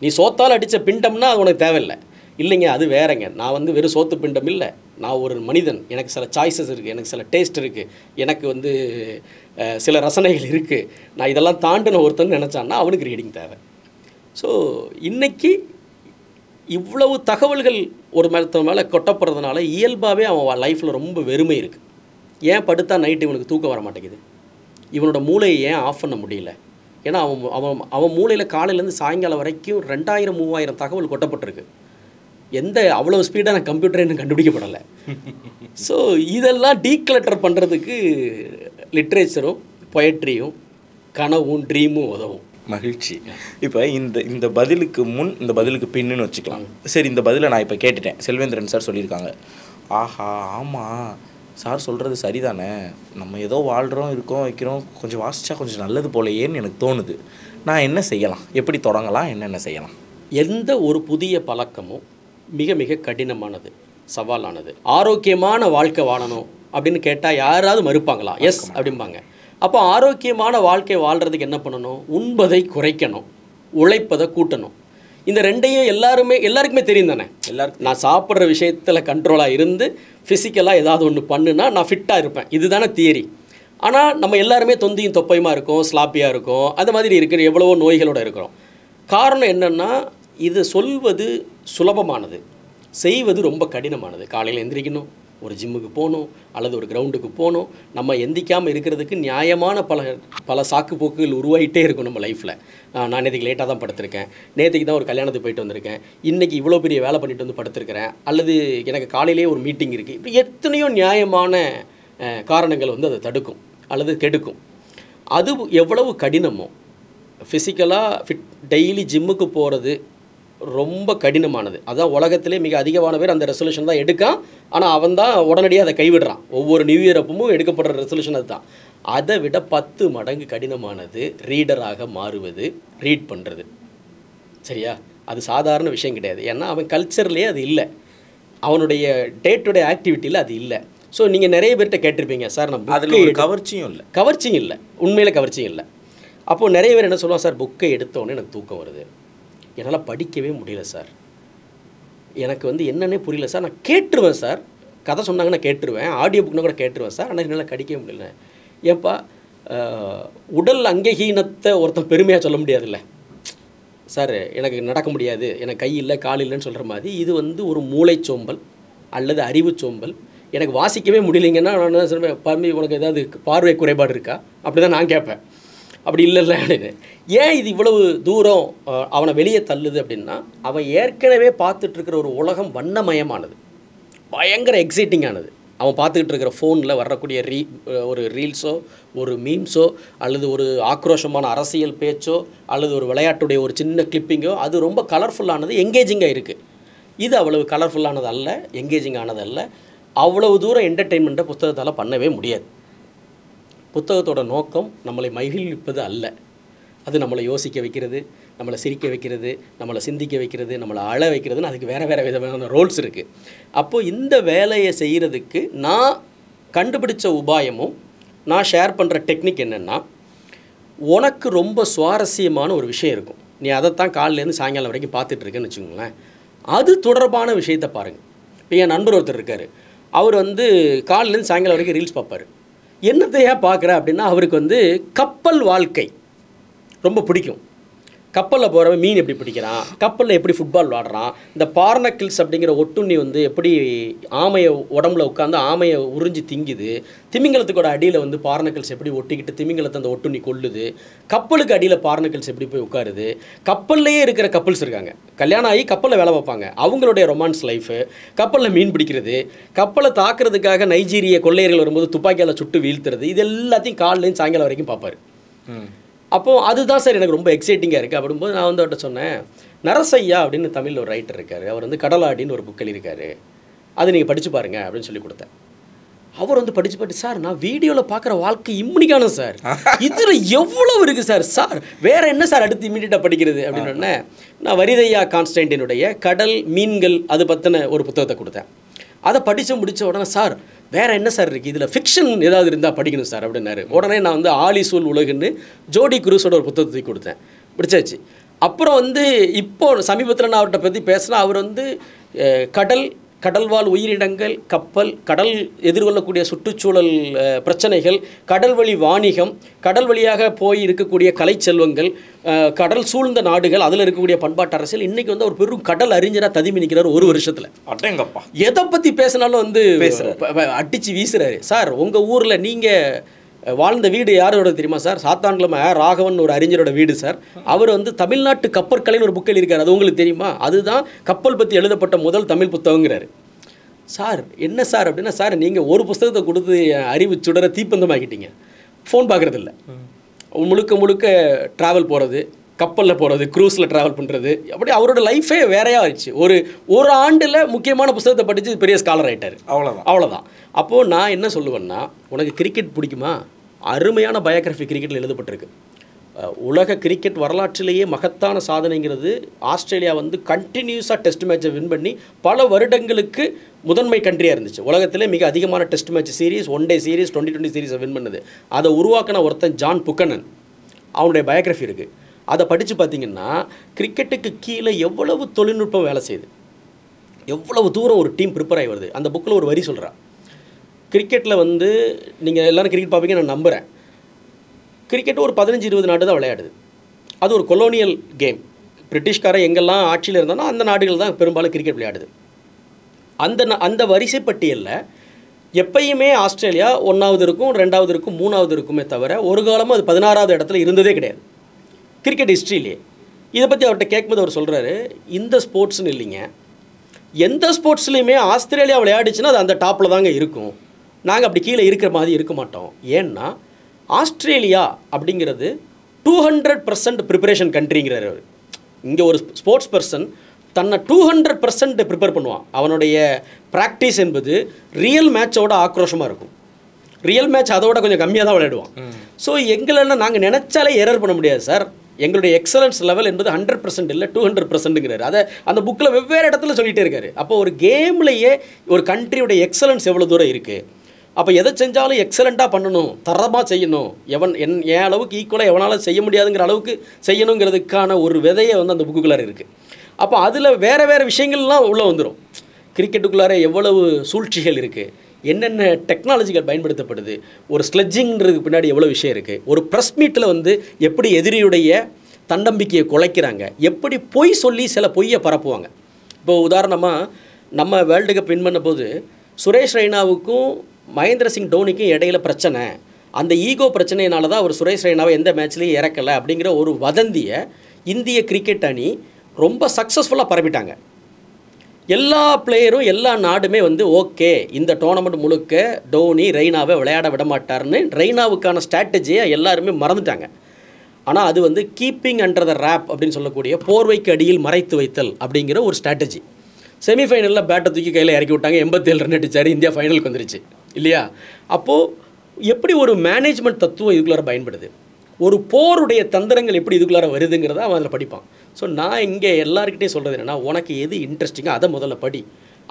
நீ சோத்தால் அடித்த பிண்டம்னா அது உனக்கு தேவையில்லை. இல்லைங்க அது வேறங்க, நான் வந்து வெறும் சோத்து பிண்டம் இல்லை, நான் ஒரு மனிதன், எனக்கு சில சாய்ஸஸ் இருக்குது, எனக்கு சில டேஸ்ட் இருக்குது, எனக்கு வந்து சில ரசனைகள் இருக்குது, நான் இதெல்லாம் தாண்டின ஒருத்தன் நினச்சான்னா அவனுக்கு ரீடிங் தேவை. ஸோ இன்றைக்கி இவ்வளவு தகவல்கள் ஒரு மேலே கொட்டப்படுறதுனால இயல்பாகவே அவன் லைஃப்பில் ரொம்ப வெறுமை இருக்குது. ஏன் படுத்தா நைட்டு இவனுக்கு தூக்கம் வர மாட்டேங்குது? இவனோட மூளையை ஏன் ஆஃப் பண்ண முடியல? ஏன்னா அவன் அவன் அவன் மூளையில் காலையிலேருந்து சாயங்காலம் வரைக்கும் 2000-3000 தகவல் கொட்டப்பட்டிருக்கு. அவ்வளோ ஸ்பீடான கம்ப்யூட்டர் இன்னும் கண்டுபிடிக்கப்படலை. ஸோ இதெல்லாம் டீக்ளட்டர் பண்ணுறதுக்கு லிட்ரேச்சரும் பொயட்ரியும் கனவும் ட்ரீமும் உதவும். மகிழ்ச்சி. இப்போ இந்த பதிலுக்கு முன் இந்த பதிலுக்கு பின்னுன்னு வச்சுக்கலாம். சரி, இந்த பதிலை நான் இப்போ கேட்டுட்டேன். செல்வேந்திரன் சார் சொல்லியிருக்காங்க, ஆஹா ஆமாம் சார் சொல்கிறது சரிதானே, நம்ம ஏதோ வாழ்கிறோம் இருக்கோம் வைக்கிறோம், கொஞ்சம் வாசித்தா கொஞ்சம் நல்லது போலையேன்னு எனக்கு தோணுது. நான் என்ன செய்யலாம், எப்படி தொடங்கலாம், என்னென்ன செய்யலாம்? எந்த ஒரு புதிய பழக்கமும் மிக மிக கடினமானது, சவாலானது. ஆரோக்கியமான வாழ்க்கை வாழணும் அப்படின்னு கேட்டால் யாராவது மறுப்பாங்களா? எஸ் அப்படிம்பாங்க. அப்போ ஆரோக்கியமான வாழ்க்கை வாழ்கிறதுக்கு என்ன பண்ணணும்? உண்பதை குறைக்கணும், உழைப்பதை கூட்டணும். இந்த ரெண்டையும் எல்லாருக்குமே தெரியும் தானே. எல்லாருக்கும் நான் சாப்பிட்ற விஷயத்தில் கண்ட்ரோலாக இருந்து ஃபிசிக்கலாக ஏதாவது ஒன்று பண்ணுனா நான் ஃபிட்டாக இருப்பேன், இதுதானே தியரி. ஆனால் நம்ம எல்லாருமே தொந்தியும் தொப்பையுமா இருக்கும், ஸ்லாப்பியாக இருக்கும், அந்த மாதிரி இருக்கிற எவ்வளவோ நோய்களோடு இருக்கிறோம். காரணம் என்னென்னா, இது சொல்வது சுலபமானது, செய்வது ரொம்ப கடினமானது. காலையில் எந்திரிக்கணும், ஒரு ஜிம்முக்கு போகணும் அல்லது ஒரு கிரவுண்டுக்கு போகணும். நம்ம எந்திக்காமல் இருக்கிறதுக்கு நியாயமான பல சாக்கு போக்குகள் உருவாகிட்டே இருக்கும் நம்ம லைஃப்பில். நான் நேற்றுக்கு லேட்டாக தான் படுத்திருக்கேன், நேற்றுக்கு தான் ஒரு கல்யாணத்துக்கு போயிட்டு வந்திருக்கேன், இன்றைக்கி இவ்வளோ பெரிய வேலை பண்ணிட்டு வந்து படுத்திருக்கிறேன், அல்லது எனக்கு காலையிலே ஒரு மீட்டிங் இருக்குது. இப்படி எத்தனையோ நியாயமான காரணங்கள் வந்து அதை தடுக்கும் அல்லது கெடுக்கும். அது எவ்வளவு கடினமோ, ஃபிசிக்கலாக டெய்லி ஜிம்முக்கு போகிறது ரொம்ப கடினமானது. அதான் உலகத்திலே மிக அதிகமான பேர் அந்த ரெசல்யூஷன் தான் எடுக்கான். ஆனால் அவன் தான் உடனடியாக அதை கைவிடுறான். ஒவ்வொரு நியூ இயர் அப்பவும் எடுக்கப்படுற ரெசல்யூஷன் அதுதான். அதை விட 10 மடங்கு கடினமானது ரீடராக மாறுவது, ரீட் பண்ணுறது. சரியா? அது சாதாரண விஷயம் கிடையாது. ஏன்னா அவன் கல்ச்சர்லேயே அது இல்லை, அவனுடைய டே டு டே ஆக்டிவிட்டியில் அது இல்லை. ஸோ நீங்கள் நிறைய பேர்கிட்ட கேட்டிருப்பீங்க, சார் நான் அதில் கவர்ச்சியும் இல்லை, உண்மையில் கவர்ச்சியும் இல்லை. அப்போது நிறைய பேர் என்ன சொல்லுவாங்க, சார் புக்கை எடுத்தோன்னே எனக்கு தூக்கம் வருது, என்னால் படிக்கவே முடியல சார், எனக்கு வந்து என்னன்னே புரியல சார், நான் கேட்டுருவேன் சார், கதை சொன்னாங்கன்னா கேட்டுருவேன், ஆடியோ புக்னா கூட கேட்டுருவேன் சார், ஆனால் என்னால் படிக்கவே முடியல. ஏப்பா, உடல் அங்கஹீனத்தை ஒருத்தன் பெருமையாக சொல்ல முடியாதுல்ல சார், எனக்கு நடக்க முடியாது, எனக்கு கை இல்லை கால் இல்லைன்னு சொல்கிற மாதிரி இது வந்து ஒரு மூளைச்சோம்பல் அல்லது அறிவு சோம்பல். எனக்கு வாசிக்கவே முடியலைங்கன்னா நான் சொல்லுவேன், பம்மி உனக்கு ஏதாவது பார்வை குறைபாடு இருக்கா அப்படி தான் நான் கேட்பேன். அப்படி இல்லைல்ல அப்படின்னு. ஏன் இது இவ்வளவு தூரம் அவனை வெளியே தள்ளுது அப்படின்னா, அவன் ஏற்கனவே பார்த்துட்ருக்கிற ஒரு உலகம் வண்ணமயமானது, பயங்கர எக்ஸைட்டிங்கானது. அவன் பார்த்துக்கிட்டு இருக்கிற ஃபோனில் வரக்கூடிய ஒரு ரீல்ஸோ, ஒரு மீம்ஸோ, அல்லது ஒரு ஆக்ரோஷமான அரசியல் பேச்சோ, அல்லது ஒரு விளையாட்டுடைய ஒரு சின்ன கிளிப்பிங்கோ, அது ரொம்ப கலர்ஃபுல்லானது, எங்கேஜிங்காக இருக்குது. இது அவ்வளவு கலர்ஃபுல்லானது அல்ல, எங்கேஜிங் ஆனது அல்ல. அவ்வளவு தூரம் என்டர்டெயின்மெண்ட்டை புத்தகத்தால் பண்ணவே முடியாது. புத்தகத்தோட நோக்கம் நம்மளை மகிழ்விப்பது அல்ல, அது நம்மளை யோசிக்க வைக்கிறது, நம்மளை சிரிக்க வைக்கிறது, நம்மளை சிந்திக்க வைக்கிறது, நம்மளை அழ வைக்கிறதுன்னு அதுக்கு வேறு விதமான ரோல்ஸ் இருக்குது. அப்போது இந்த வேலையை செய்கிறதுக்கு நான் கண்டுபிடிச்ச உபாயமும் நான் ஷேர் பண்ணுற டெக்னிக் என்னென்னா, உனக்கு ரொம்ப சுவாரஸ்யமான ஒரு விஷயம் இருக்கும், நீ அதைத்தான் காலையிலேருந்து சாயங்காலம் வரைக்கும் பார்த்துட்ருக்கேன்னு வச்சுக்கோங்களேன், அது தொடர்பான விஷயத்தை பாருங்கள். இப்போ என் நண்பர் ஒருத்தர் இருக்கார், அவர் வந்து காலையிலேருந்து சாயங்காலம் வரைக்கும் ரீல்ஸ் பார்ப்பார். என்னத்தையா பார்க்குற அப்படின்னா, அவருக்கு வந்து கப்பல் வாழ்க்கை ரொம்ப பிடிக்கும். கப்பலில் போகிறவன் மீன் எப்படி பிடிக்கிறான், கப்பலில் எப்படி ஃபுட்பால் விளாடுறான், இந்த பார்னக்கிள்ஸ் அப்படிங்கிற ஒட்டுண்ணி வந்து எப்படி ஆமையை உடம்புல உட்காந்து ஆமையை உறிஞ்சி திங்குது, திமிங்கலத்துக்கோட அடியில் வந்து பார்னக்கிள்ஸ் எப்படி ஒட்டிக்கிட்டு திமிங்கலத்தை அந்த ஒட்டுண்ணி கொல்லுது, கப்பலுக்கு அடியில் பார்னக்கிள்ஸ் எப்படி போய் உட்காருது, கப்பல்லையே இருக்கிற கப்பல்ஸ் இருக்காங்க, கல்யாணம் ஆகி கப்பலில் வேலை பார்ப்பாங்க, அவங்களுடைய ரொமான்ஸ் லைஃபு, கப்பலில் மீன் பிடிக்கிறது, கப்பலை தாக்குறதுக்காக நைஜீரிய கொள்ளையர்கள் வரும்போது துப்பாக்கியால் சுட்டு வீழ்த்துறது, இது எல்லாத்தையும் காலையிலேருந்து சாயங்காலம் வரைக்கும் பார்ப்பார். அப்போது அதுதான் சார் எனக்கு ரொம்ப எக்ஸைட்டிங்காக இருக்குது. அப்படிங்கும்போது நான் வந்து அவர்கிட்ட சொன்னேன், நரசையா அப்படின்னு தமிழில் ஒரு ரைட்டர் இருக்கார், அவர் வந்து கடலாடின்னு ஒரு புக் எழுதியிருக்காரு, அது நீங்கள் படித்து பாருங்கள் அப்படின்னு சொல்லி கொடுத்தேன். அவர் வந்து படித்து சார் நான் வீடியோவில் பார்க்குற வாழ்க்கை இம்முனிக்கான சார், இதில் எவ்வளோ இருக்குது சார், சார் வேறு என்ன சார் அடுத்து இம்மிடியட்டாக படிக்கிறது அப்படின்னு நான் வரிதையா கான்ஸ்டன்டினுடைய கடல் மீன்கள் அது பற்றின ஒரு புத்தகத்தை கொடுத்தேன். அதை படித்து முடித்த உடனே, சார் வேறு என்ன சார் இருக்குது, இதில் ஃபிக்ஷன் ஏதாவது இருந்தால் படிக்கணும் சார் அப்படின்னாரு. உடனே நான் வந்து ஆலிசூல் உலகுன்னு ஜோடி குரூஸோட ஒரு புத்தகத்தை கொடுத்தேன், பிடிச்சாச்சு. அப்புறம் வந்து இப்போது சமீபத்தில் நான் அவர்கிட்ட பற்றி பேசினா, அவர் வந்து கடல்வாழ் உயிரினங்கள், கப்பல், கடல் எதிர்கொள்ளக்கூடிய சுற்றுச்சூழல் பிரச்சனைகள், கடல் வழி வாணிகம், கடல் வழியாக போய் இருக்கக்கூடிய கலை செல்வங்கள், கடல் சூழ்ந்த நாடுகள், அதில் இருக்கக்கூடிய பண்பாட்டு அரசியல், இன்றைக்கி வந்து ஒரு பெரும் கடல் அறிஞராக ததுமி நிற்கிறார் ஒரு வருஷத்தில். எதை பற்றி பேசினாலும் வந்து அடித்து வீசுகிறாரு. சார் உங்கள் ஊரில் நீங்கள் வாழ்ந்த வீடு யாரோட தெரியுமா சார்? சாத்தான்கிழமை ராகவன் ஒரு அறிஞரோட வீடு சார். அவர் வந்து தமிழ்நாட்டு கப்பற்கலைன்னு ஒரு புக் எழுதியிருக்காரு, அது உங்களுக்கு தெரியுமா? அதுதான் கப்பல் பற்றி எழுதப்பட்ட முதல் தமிழ் புத்தகங்கிறாரு. சார் என்ன சார் அப்படின்னா, சார் நீங்கள் ஒரு புத்தகத்தை கொடுத்து அறிவு சுடரை தீப்பந்தமாக்கிட்டீங்க. ஃபோன் பார்க்குறதில்ல, முழுக்க முழுக்க ட்ராவல் போகிறது, கப்பலில் போகிறது, க்ரூஸில் ட்ராவல் பண்ணுறது, அப்படி அவரோட லைஃபே வேறையாக ஆயிடுச்சு. ஒரு ஆண்டில் முக்கியமான புத்தகத்தை படித்து பெரிய ஸ்காலர் ஆகிட்டார். அவ்வளோதான். அப்போது நான் என்ன சொல்லுவேன்னா, உனக்கு கிரிக்கெட் பிடிக்குமா? அருமையான பயோகிராஃபி கிரிக்கெட்டில் எழுதப்பட்டிருக்கு. உலக கிரிக்கெட் வரலாற்றிலேயே மகத்தான சாதனைங்கிறது. ஆஸ்திரேலியா வந்து கண்டினியூஸாக டெஸ்ட் மேட்சை வின் பண்ணி பல வருடங்களுக்கு முதன்மை கண்ட்ரியாக இருந்துச்சு. உலகத்திலே மிக அதிகமான test match series, one day series, 2020 சீரீஸை வின் பண்ணுது. அதை உருவாக்கின ஒருத்தன் ஜான் புக்கனன், அவனுடைய பயோகிராஃபி இருக்குது. அதை படித்து பார்த்தீங்கன்னா கிரிக்கெட்டுக்கு கீழே எவ்வளவு தொழில்நுட்பம் வேலை செய்யுது, எவ்வளவு தூரம் ஒரு டீம் ப்ரிப்பேர் ஆகி வருது. அந்த புக்கில் ஒரு வரி சொல்கிறேன். கிரிக்கெட்டில் வந்து நீங்கள் எல்லோரும் கிரிக்கெட் பார்ப்பீங்க, நான் நம்புகிறேன். கிரிக்கெட் ஒரு 15-20 நாடு தான் விளையாடுது. அது ஒரு கொலோனியல் கேம். பிரிட்டிஷ்காரன் எங்கெல்லாம் ஆட்சியில் இருந்தாலும் அந்த நாடுகள் தான் பெரும்பாலும் கிரிக்கெட் விளையாடுது. அந்த வரிசை பட்டியலில் எப்பயுமே ஆஸ்திரேலியா 1வது இருக்கும், 2வது இருக்கும், 3வது இருக்குமே தவிர ஒரு காலமும் அது 16வது இடத்துல இருந்ததே கிடையாது கிரிக்கெட் ஹிஸ்ட்ரியிலே. இதை பற்றி அவர்கிட்ட கேட்கும்போது அவர் சொல்கிறாரு, இந்த ஸ்போர்ட்ஸ்னு இல்லைங்க, எந்த ஸ்போர்ட்ஸ்லையுமே ஆஸ்திரேலியா விளையாடிச்சுன்னா அது அந்த டாப்பில் தாங்க இருக்கும். நாங்கள் அப்படி கீழே இருக்கிற மாதிரி இருக்க மாட்டோம். ஏன்னா ஆஸ்திரேலியா அப்படிங்கிறது 200% ப்ரிப்பரேஷன் கண்ட்ரிங்கிறார் அவர். இங்கே ஒரு ஸ்போர்ட்ஸ் பர்சன் தன்னை 200% ப்ரிப்பேர் பண்ணுவான். அவனுடைய ப்ராக்டிஸ் என்பது ரியல் மேட்சோட ஆக்ரோஷமாக இருக்கும். ரியல் மேட்ச் அதோட கொஞ்சம் கம்மியாக தான் விளையாடுவான். ஸோ எங்களெல்லாம் நாங்கள் நினச்சாலே எரர் பண்ண முடியாது சார். எங்களுடைய எக்ஸலன்ஸ் லெவல் என்பது 100% இல்லை, 200%ங்கிறாரு. அதை அந்த புக்கில் வெவ்வேறு இடத்துல சொல்லிகிட்டே இருக்காரு. அப்போ ஒரு கேம்லேயே ஒரு கண்ட்ரியோட எக்ஸலன்ஸ் எவ்வளோ தூரம் இருக்குது. அப்போ எதை செஞ்சாலும் எக்ஸலண்ட்டாக பண்ணணும், தரமாக செய்யணும், என் அளவுக்கு ஈக்குவலாக எவனால் செய்ய முடியாதுங்கிற அளவுக்கு செய்யணுங்கிறதுக்கான ஒரு விதையை வந்து அந்த புக்குக்குள்ளார இருக்குது. அப்போ அதில் வேறு வேறு விஷயங்கள்லாம் உள்ளே வந்துடும். கிரிக்கெட்டுக்குள்ளார எவ்வளவு சூழ்ச்சிகள் இருக்குது, என்னென்ன டெக்னாலஜிகள் பயன்படுத்தப்படுது, ஒரு ஸ்லெட்ஜிங்கிறதுக்கு பின்னாடி எவ்வளோ விஷயம் இருக்குது, ஒரு ப்ரெஸ் மீட்டில் வந்து எப்படி எதிரியுடைய தன்னம்பிக்கையை குலைக்கிறாங்க, எப்படி பொய் சொல்லி சில பொய்யை பரப்புவாங்க. இப்போ உதாரணமாக நம்ம வேர்ல்டு கப் வின் பண்ண போது சுரேஷ் ரெய்னாவுக்கும் மகேந்திர சிங் தோனிக்கும் இடையில பிரச்சனை, அந்த ஈகோ பிரச்சனையினால தான் அவர் சுரேஷ் ரெய்னாவை எந்த மேட்ச்லேயும் இறக்கலை அப்படிங்கிற ஒரு வதந்தியை இந்திய கிரிக்கெட் அணி ரொம்ப சக்ஸஸ்ஃபுல்லாக பரப்பிட்டாங்க. எல்லா பிளேயரும் எல்லா நாடுமே வந்து ஓகே, இந்த டோர்னமெண்ட் முழுக்க தோனி ரெய்னாவை விளையாட விட மாட்டார்னு ரெய்னாவுக்கான ஸ்ட்ராட்டஜியை எல்லாருமே மறந்துட்டாங்க. ஆனால் அது வந்து கீப்பிங் அண்டர் த ரேப் அப்படின்னு சொல்லக்கூடிய போர்வைக்கு அடியில் மறைத்து வைத்தல் அப்படிங்கிற ஒரு ஸ்ட்ராட்டஜி. செமிஃபைனலில் பேட்டை தூக்கி கையில் இறக்கி விட்டாங்க, 87 ரன் அடிச்சார், இந்தியா ஃபைனலுக்கு வந்துருச்சு இல்லையா? அப்போது எப்படி ஒரு மேனேஜ்மெண்ட் தத்துவம் இதுக்குள்ளார பயன்படுது, ஒரு போருடைய தந்திரங்கள் எப்படி இதுக்குள்ளார வருதுங்கிறத அவன் அதில் படிப்பான். ஸோ நான் இங்கே எல்லாருக்கிட்டையும் சொல்கிறது என்னென்னா, உனக்கு எது இன்ட்ரெஸ்டிங்கோ அதை முதல்ல படி.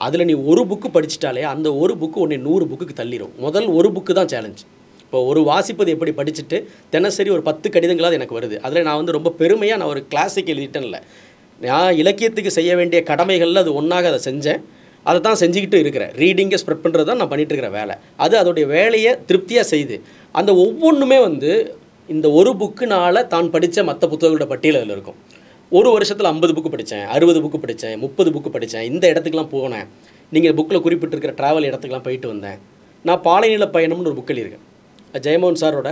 அதில் நீ ஒரு புக்கு படிச்சிட்டாலே அந்த ஒரு புக்கு உன்னை 100 புக்குக்கு தள்ளிடும். முதல் ஒரு புக்கு தான் சேலஞ்ச். இப்போ ஒரு வாசிப்பது எப்படி படிச்சுட்டு தினசரி ஒரு 10 கடிதங்களாவது எனக்கு வருது. அதில் நான் வந்து ரொம்ப பெருமையாக நான் ஒரு கிளாசிக் எழுதிட்டேன்ல, நான் இலக்கியத்துக்கு செய்ய வேண்டிய கடமைகளில் அது ஒன்றாக அதை செஞ்சேன், அதை தான் செஞ்சுக்கிட்டு இருக்கிறேன். ரீடிங்கை ஸ்ப்ரெட் பண்ணுறது தான் நான் பண்ணிகிட்டு இருக்கிற வேலை. அது அதோடைய வேலையை திருப்தியாக செய்யுது. அந்த ஒவ்வொன்றுமே வந்து இந்த ஒரு புக்குனால் தான் படித்த மற்ற புத்தகங்களோட பட்டியலில் இருக்கும். ஒரு வருஷத்தில் 50 புக்கு படித்தேன், 60 புக்கு படித்தேன், 30 புக்கு படித்தேன், இந்த இடத்துக்குலாம் போனேன், நீங்கள் புக்கில் குறிப்பிட்டிருக்கிற ட்ராவல் இடத்துக்குலாம் போயிட்டு வந்தேன். நான் பாலைநில பயணம்னு ஒரு புக் எழுதியிருக்கேன். ஜெயமோகன் சாரோட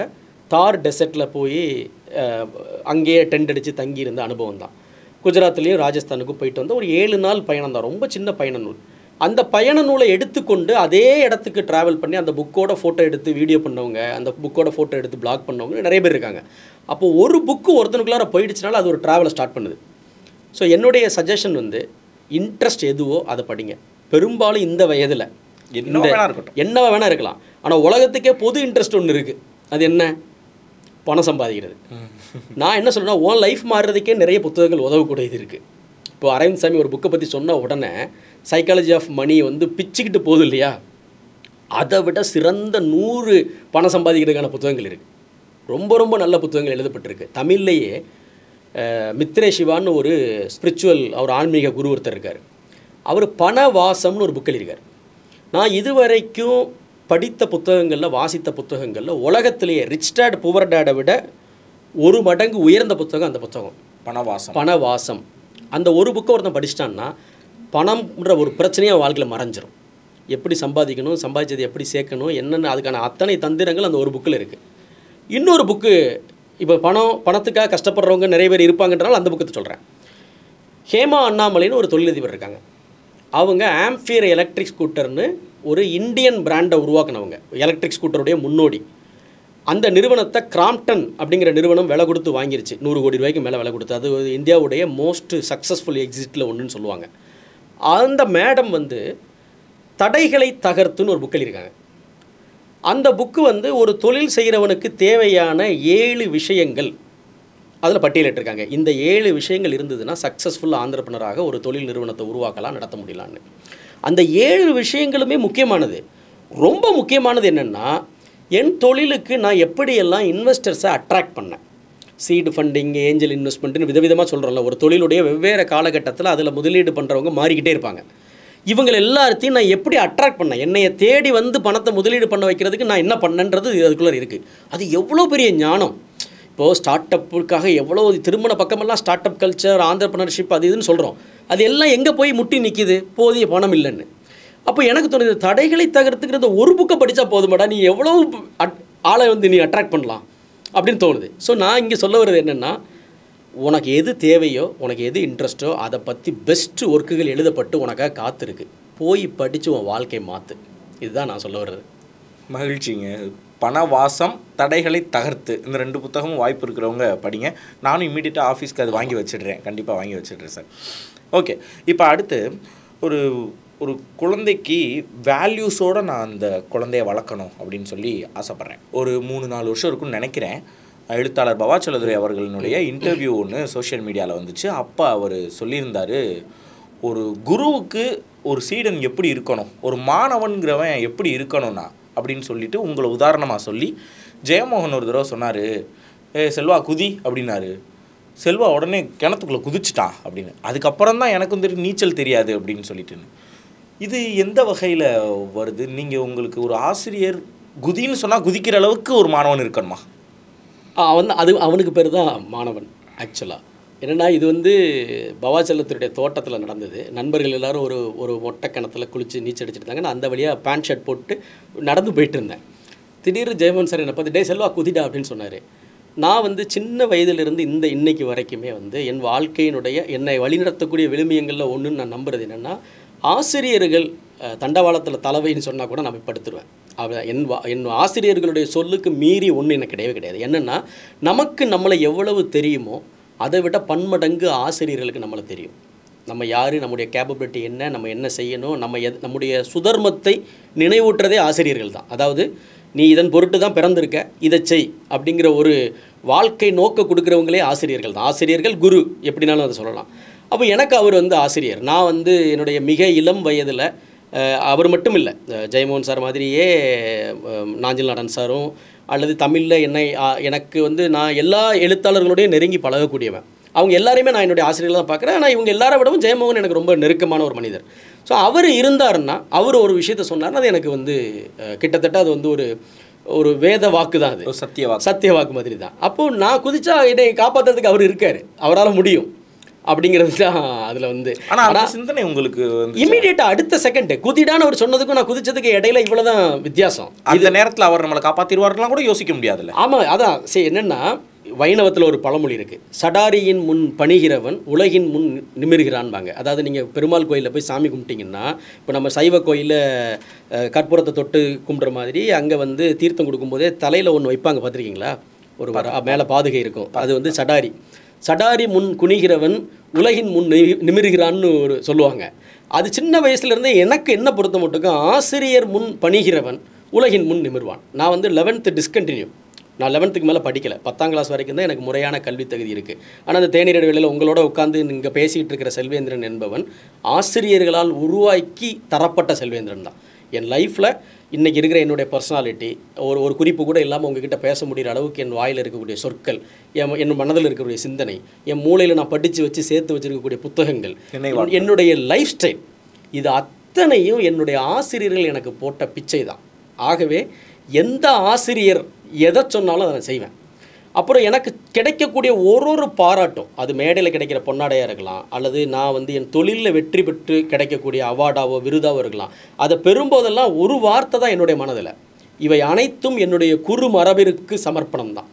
தார் டெசர்ட்டில் போய் அங்கேயே டென்ட் அடித்து தங்கியிருந்த அனுபவம் தான். குஜராத்லேயும் ராஜஸ்தானுக்கும் போயிட்டு வந்த ஒரு 7 நாள் பயணம் தான், ரொம்ப சின்ன பயண நூல். அந்த பயண நூலை எடுத்துக்கொண்டு அதே இடத்துக்கு ட்ராவல் பண்ணி அந்த புக்கோட ஃபோட்டோ எடுத்து வீடியோ பண்ணவங்க, அந்த புக்கோட ஃபோட்டோ எடுத்து பிளாக் பண்ணவங்க நிறைய பேர் இருக்காங்க. அப்போது ஒரு புக்கு ஒருத்தனுக்குள்ளார போயிடுச்சுனால அது ஒரு ட்ராவலை ஸ்டார்ட் பண்ணுது. ஸோ என்னுடைய சஜஷன் வந்து இன்ட்ரெஸ்ட் எதுவோ அதை படிங்க. பெரும்பாலும் இந்த வயதில் என்னவா வேணா இருக்கலாம், ஆனால் உலகத்துக்கே பொது இன்ட்ரெஸ்ட் ஒன்று இருக்குது. அது என்ன? பணம் சம்பாதிக்கிறது. நான் என்ன சொல்கிறேன்னா, உன் லைஃப் மாறுறதுக்கே நிறைய புத்தகங்கள் உதவக்கூடியது இருக்குது. இப்போ அரவிந்த் சாமி ஒரு புக்கை பற்றி சொன்ன உடனே சைக்காலஜி ஆஃப் மணி வந்து பிச்சுக்கிட்டு போகுது இல்லையா? அதை விட சிறந்த 100 பணம் சம்பாதிக்கிறதுக்கான புத்தகங்கள் இருக்குது. ரொம்ப ரொம்ப நல்ல புத்தகங்கள் எழுதப்பட்டிருக்கு. தமிழ்லேயே மித்ரே சிவான்னு ஒரு ஸ்பிரிச்சுவல், அவர் ஆன்மீக குரு ஒருத்தர் இருக்கார். அவர் பணவாசம்னு ஒரு புக் எழுதியிருக்கார். நான் இதுவரைக்கும் படித்த புத்தகங்களில், வாசித்த புத்தகங்களில் உலகத்திலேயே ரிச் டேட் புவர் டேடை விட 1 மடங்கு உயர்ந்த புத்தகம் அந்த புத்தகம் பணவாசம். அந்த ஒரு புக்கை ஒருத்தன் படிச்சிட்டான்னா பணம்ன்ற ஒரு பிரச்சனையாக வாழ்க்கையில் மறைஞ்சிரும். எப்படி சம்பாதிக்கணும், சம்பாதிச்சது எப்படி சேர்க்கணும், என்னென்ன அதுக்கான அத்தனை தந்திரங்கள் அந்த ஒரு புக்கில் இருக்குது. இன்னொரு புக்கு, இப்போ பணத்துக்காக கஷ்டப்படுறவங்க நிறைய பேர் இருப்பாங்கன்றனால அந்த புக்கத்தை சொல்கிறேன். ஹேமா அண்ணாமலைன்னு ஒரு தொழிலதிபர் இருக்காங்க. அவங்க ஆம்பியர் எலக்ட்ரிக் ஸ்கூட்டர்னு ஒரு இந்தியன் பிராண்டை உருவாக்குனவங்க, எலக்ட்ரிக் ஸ்கூட்டருடைய முன்னோடி. அந்த நிறுவனத்தை கிராம்ப்டன் அப்படிங்கிற நிறுவனம் விலை கொடுத்து வாங்கிருச்சு, 100 கோடி ரூபாய்க்கு மேலே விலை கொடுத்து. அது இந்தியாவுடைய மோஸ்ட் சக்ஸஸ்ஃபுல் எக்ஸிட்டில் ஒன்றுன்னு சொல்லுவாங்க. அந்த மேடம் வந்து தடைகளை தகர்த்துன்னு ஒரு புக் எழுதியிருக்காங்க. அந்த புக்கு வந்து ஒரு தொழில் செய்கிறவனுக்கு தேவையான 7 விஷயங்கள் அதில் பட்டியலிட்டிருக்காங்க. இந்த 7 விஷயங்கள் இருந்ததுன்னா சக்ஸஸ்ஃபுல் ஆந்திரப்பனராக ஒரு தொழில் நிறுவனத்தை உருவாக்கலாம், நடத்த முடியலான்னு. அந்த 7 விஷயங்களுமே முக்கியமானது. ரொம்ப முக்கியமானது என்னென்னா, என் தொழிலுக்கு நான் எப்படியெல்லாம் இன்வெஸ்டர்ஸை அட்ராக்ட் பண்ணேன். சீடு ஃபண்டிங், ஏஞ்சல் இன்வெஸ்ட்மெண்ட்டுன்னு விதவிதமாக சொல்கிறோம்ல. ஒரு தொழிலுடைய வெவ்வேறு காலகட்டத்தில் அதில் முதலீடு பண்ணுறவங்க மாறிக்கிட்டே இருப்பாங்க. இவங்க எல்லாத்தையும் நான் எப்படி அட்ராக்ட் பண்ணேன், என்னைய தேடி வந்து பணத்தை முதலீடு பண்ண வைக்கிறதுக்கு நான் என்ன பண்ணேன்றது அதுக்குள்ளே இருக்குது. அது எவ்வளோ பெரிய ஞானம். இப்போது ஸ்டார்ட் அப்புக்காக எவ்வளோ திருமண பக்கமெல்லாம் ஸ்டார்ட் அப் கல்ச்சர், ஆண்டர்பிரினர்ஷிப் அது இதுன்னு சொல்கிறோம். அது எல்லாம் எங்கே போய் முட்டி நிற்கிது, போதிய பணம் இல்லைன்னு. அப்போ எனக்கு தோணுது, தடைகளை தகர்த்துக்கிறது ஒரு புக்கை படித்தா போதுமாடா, நீ எவ்வளோ ஆளை வந்து நீ அட்ராக்ட் பண்ணலாம் அப்படின்னு தோணுது. ஸோ நான் இங்கே சொல்ல வர்றது என்னென்னா, உனக்கு எது தேவையோ, உனக்கு எது இன்ட்ரெஸ்ட்டோ அதை பற்றி பெஸ்ட்டு ஒர்க்குகள் எழுதப்பட்டு உனக்காக காத்திருக்கு. போய் படித்து உன் வாழ்க்கையை மாற்று. இதுதான் நான் சொல்ல வர்றது. மகிழ்ச்சிங்க. பணவாசம், தடைகளை தகர்த்து, இந்த 2 புத்தகமும் வாய்ப்பு இருக்கிறவங்க படிங்க. நானும் இம்மீடியட்டாக ஆஃபீஸ்க்கு அது வாங்கி வச்சிடுறேன், கண்டிப்பாக வாங்கி வச்சிடுறேன் சார். ஓகே, இப்போ அடுத்து ஒரு ஒரு குழந்தைக்கு வேல்யூஸோடு நான் அந்த குழந்தைய வளர்க்கணும் அப்படின்னு சொல்லி ஆசைப்பட்றேன். ஒரு 3-4 வருஷம் இருக்குன்னு நினைக்கிறேன். எழுத்தாளர் பவா செல்லதுரை அவர்களுடைய இன்டர்வியூ ஒன்று சோஷியல் மீடியாவில் வந்துச்சு. அப்போ அவர் சொல்லியிருந்தார், ஒரு குருவுக்கு ஒரு சீடன் எப்படி இருக்கணும், ஒரு மாணவன்கிறவன் எப்படி இருக்கணும்னா அப்படின்னு சொல்லிட்டு உங்களை உதாரணமாக சொல்லி ஜெயமோகன் ஒரு தடவை சொன்னார், செல்வா குதி அப்படின்னாரு. செல்வா உடனே கிணத்துக்குள்ளே குதிச்சிட்டான் அப்படின்னு. அதுக்கப்புறம் தான் எனக்கு வந்துட்டு நீச்சல் தெரியாது அப்படின்னு சொல்லிட்டுன்னு. இது எந்த வகையில் வருது? நீங்கள் உங்களுக்கு ஒரு ஆசிரியர் குதின்னு சொன்னால் குதிக்கிற அளவுக்கு ஒரு மாணவன் இருக்கணுமா? அவனுக்கு பேர் தான் மாணவன். ஆக்சுவலாக என்னென்னா, இது வந்து பவாச்சலத்துடைய தோட்டத்தில் நடந்தது. நண்பர்கள் எல்லோரும் ஒரு மொட்டை கிணத்துல குளித்து நீச்சல் அடிச்சுட்டு இருந்தாங்க. நான் அந்த வழியாக பேண்ட் ஷர்ட் போட்டு நடந்து போயிட்டு இருந்தேன். திடீர்னு ஜெயமோகன் சார் என்னை பார்த்து, டே செல்வா குதிடா அப்படின்னு சொன்னார். நான் வந்து சின்ன வயதிலிருந்து இன்னைக்கு வரைக்குமே வந்து என் வாழ்க்கையினுடைய என்னை வழிநடத்தக்கூடிய விழுமியங்களில் ஒன்றுன்னு நான் நம்புறது என்னென்னா, ஆசிரியர்கள் தண்டவாளத்தில் தலைவைன்னு சொன்னால் கூட நான் போய் படுத்துருவேன். என் ஆசிரியர்களுடைய சொல்லுக்கு மீறி ஒன்று எனக்கு கிடையவே கிடையாது. என்னென்னா, நமக்கு நம்மளை எவ்வளவு தெரியுமோ அதை விட பன்மடங்கு ஆசிரியர்களுக்கு நம்மளை தெரியும். நம்ம யார், நம்முடைய கேப்பபிலிட்டி என்ன, நம்ம என்ன செய்யணும், நம்முடைய சுதர்மத்தை நினைவூட்டுறதே ஆசிரியர்கள் தான். அதாவது நீ இதன் பொருட்டு தான் பிறந்திருக்க, இதை செய் அப்படிங்கிற ஒரு வாழ்க்கை நோக்க கொடுக்குறவங்களே ஆசிரியர்கள் தான். ஆசிரியர்கள் குரு எப்படினாலும் அதை சொல்லலாம். அப்போ எனக்கு அவர் வந்து ஆசிரியர். நான் வந்து என்னுடைய மிக இளம் வயதில், அவர் மட்டும் இல்லை, ஜெயமோகன் சார் மாதிரியே நாஞ்சில் நடன் சாரும், அல்லது தமிழில் எனக்கு வந்து நான் எல்லா எழுத்தாளர்களோடையும் நெருங்கி பழகக்கூடியவன். அவங்க எல்லாரையுமே நான் என்னுடைய ஆசிரியர்கள் தான் பார்க்குறேன். ஆனால் இவங்க எல்லாரை விடவும் ஜெயமோகன் எனக்கு ரொம்ப நெருக்கமான ஒரு மனிதர். ஸோ அவர் இருந்தாருன்னா, அவர் ஒரு விஷயத்த சொன்னார்னா அது எனக்கு வந்து கிட்டத்தட்ட அது வந்து ஒரு வேத வாக்கு தான். அது சத்திய வாக்கு மாதிரி தான். அப்போது நான் குதிச்சா என்னை காப்பாற்றுறதுக்கு அவர் இருக்கார், அவரால் முடியும் அப்படிங்கிறது தான் அதில் வந்து. ஆனால் சிந்தனை உங்களுக்கு இமீடியட்டாக அடுத்த செகண்ட் குதிடான்னு அவர் சொன்னதுக்கும் நான் குதிச்சதுக்கு இடையில இவ்வளோ தான் வித்தியாசம். அந்த நேரத்தில் அவர் நம்மளை காப்பாற்றிடுவார்லாம் கூட யோசிக்க முடியாதுல்ல. ஆமாம், அதான் சரி. என்னென்னா, வைணவத்தில் ஒரு பழமொழி இருக்குது, சடாரியின் முன் பணிகிறவன் உலகின் முன் நிமிர்கிறான்பாங்க. அதாவது நீங்கள் பெருமாள் கோயிலில் போய் சாமி கும்பிட்டிங்கன்னா, இப்போ நம்ம சைவ கோயிலில் கற்பூரத்தை தொட்டு கும்பிட்ற மாதிரி அங்கே வந்து தீர்த்தம் கொடுக்கும்போதே தலையில் ஒன்று வைப்பாங்க, பார்த்துருக்கீங்களா? ஒரு மேலே பாதுகை இருக்கும், அது வந்து சடாரி. சடாரி முன் குனிகிறவன் உலகின் முன் நிமிர்கிறான்னு சொல்லுவாங்க. அது சின்ன வயசுலேருந்தே எனக்கு என்ன பொறுத்த மட்டுக்கும், ஆசிரியர் முன் பணிகிறவன் உலகின் முன் நிமிர்வான். நான் வந்து 11th டிஸ்கண்டினியூ. நான் 11th மேலே படிக்கலை, 10ஆம் கிளாஸ் வரைக்கும் தான் எனக்கு முறையான கல்வி தகுதி இருக்குது. ஆனால் அந்த தேநீர் இடைவேளையில் உங்களோட உட்காந்து இங்கே பேசிகிட்டு இருக்கிற செல்வேந்திரன் என்பவன் ஆசிரியர்களால் உருவாக்கி தரப்பட்ட செல்வேந்திரன் தான். என் லைஃப்பில் இன்றைக்கி இருக்கிற என்னுடைய பர்சனாலிட்டி, ஒரு குறிப்பு கூட இல்லாமல் உங்ககிட்ட பேச முடிகிற அளவுக்கு என் வாயில் இருக்கக்கூடிய சொற்கள், என் மனதில் இருக்கக்கூடிய சிந்தனை, என் மூளையில் நான் படித்து வச்சு சேர்த்து வச்சுருக்கக்கூடிய புத்தகங்கள், என்னுடைய லைஃப் ஸ்டைல், இது அத்தனையும் என்னுடைய ஆசிரியர்கள் எனக்கு போட்ட பிச்சை தான். ஆகவே எந்த ஆசிரியர் எதை சொன்னாலும் அதை நான் செய்வேன். அப்புறம் எனக்கு கிடைக்கக்கூடிய ஒரு பாராட்டும், அது மேடையில் கிடைக்கிற பொன்னாடையாக இருக்கலாம், அல்லது நான் வந்து என் தொழிலில் வெற்றி பெற்று கிடைக்கக்கூடிய அவார்டாவோ விருதாவோ இருக்கலாம், அதை பெறும்போதெல்லாம் ஒரு வார்த்தை தான் என்னுடைய மனதில், இவை அனைத்தும் என்னுடைய குறுமரபிற்கு சமர்ப்பணம் தான்.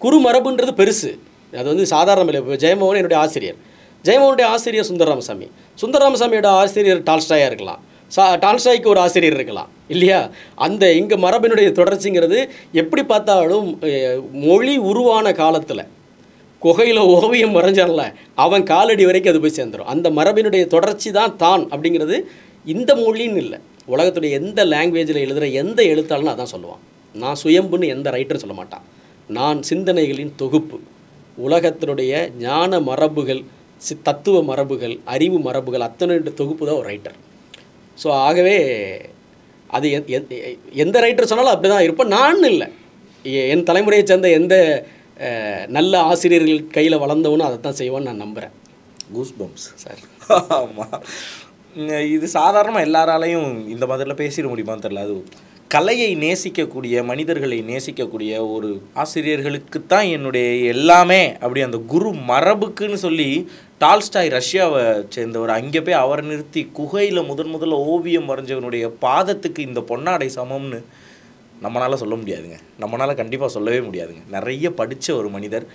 குறுமரபுன்றது பெருசு, அது வந்து சாதாரண இல்லை. இப்போ ஜெயமோகன் என்னுடைய ஆசிரியர், ஜெயமோகனுடைய ஆசிரியர் சுந்தரராமசாமி, சுந்தரராமசாமியோட ஆசிரியர் டால்ஸ்டாயாக இருக்கலாம், டால்ஸ்டாய்க்கு ஒரு ஆசிரியர் இருக்கலாம் இல்லையா. அந்த இங்கே மரபினுடைய தொடர்ச்சிங்கிறது எப்படி பார்த்தாலும் மொழி உருவான காலத்தில் குகையில் ஓவியம் வரைஞ்சான்ல அவன் காலடி வரைக்கும் அது போய் சேர்ந்துடும். அந்த மரபினுடைய தொடர்ச்சி தான் தான் அப்படிங்கிறது இந்த மொழின்னு இல்லை, உலகத்துடைய எந்த லாங்குவேஜில் எழுதுகிற எந்த எழுத்தாளனும் அதான் சொல்லுவான். நான் சுயம்புன்னு எந்த ரைட்டரும் சொல்ல மாட்டான், நான் சிந்தனைகளின் தொகுப்பு, உலகத்தினுடைய ஞான மரபுகள், தத்துவ மரபுகள், அறிவு மரபுகள் அத்தனை தொகுப்பு தான் ஒரு ரைட்டர். ஸோ ஆகவே அது எந்த ரைட்டர் சொன்னாலும் அப்படி தான் இருப்பேன். நான் இல்லை, என் தலைமுறையை சேர்ந்த எந்த நல்ல ஆசிரியர்கள் கையில் வளர்ந்தவனும் அதை தான் செய்வான்னு நான் நம்புகிறேன். Goose bumps sir. ஆமாம், இது சாதாரணமாக எல்லாராலையும் இந்த மாதிரிலாம் பேசிட முடியுமான்னு தெரியல. அது கலையை நேசிக்கக்கூடிய, மனிதர்களை நேசிக்கக்கூடிய ஒரு ஆசிரியர்களுக்கு தான் என்னுடைய எல்லாமே அப்படி அந்த குரு மரபுக்குன்னு சொல்லி டால்ஸ்டாய் ரஷ்யாவை சேர்ந்தவர் அங்கே போய் அவரை நிறுத்தி குகையில் முதல்ல ஓவியம் வரைஞ்சவனுடைய பாதத்துக்கு இந்த பொன்னாடை சமம்னு நம்மளால் சொல்ல முடியாதுங்க, நம்மளால் கண்டிப்பாக சொல்லவே முடியாதுங்க. நிறைய படித்த ஒரு மனிதர்,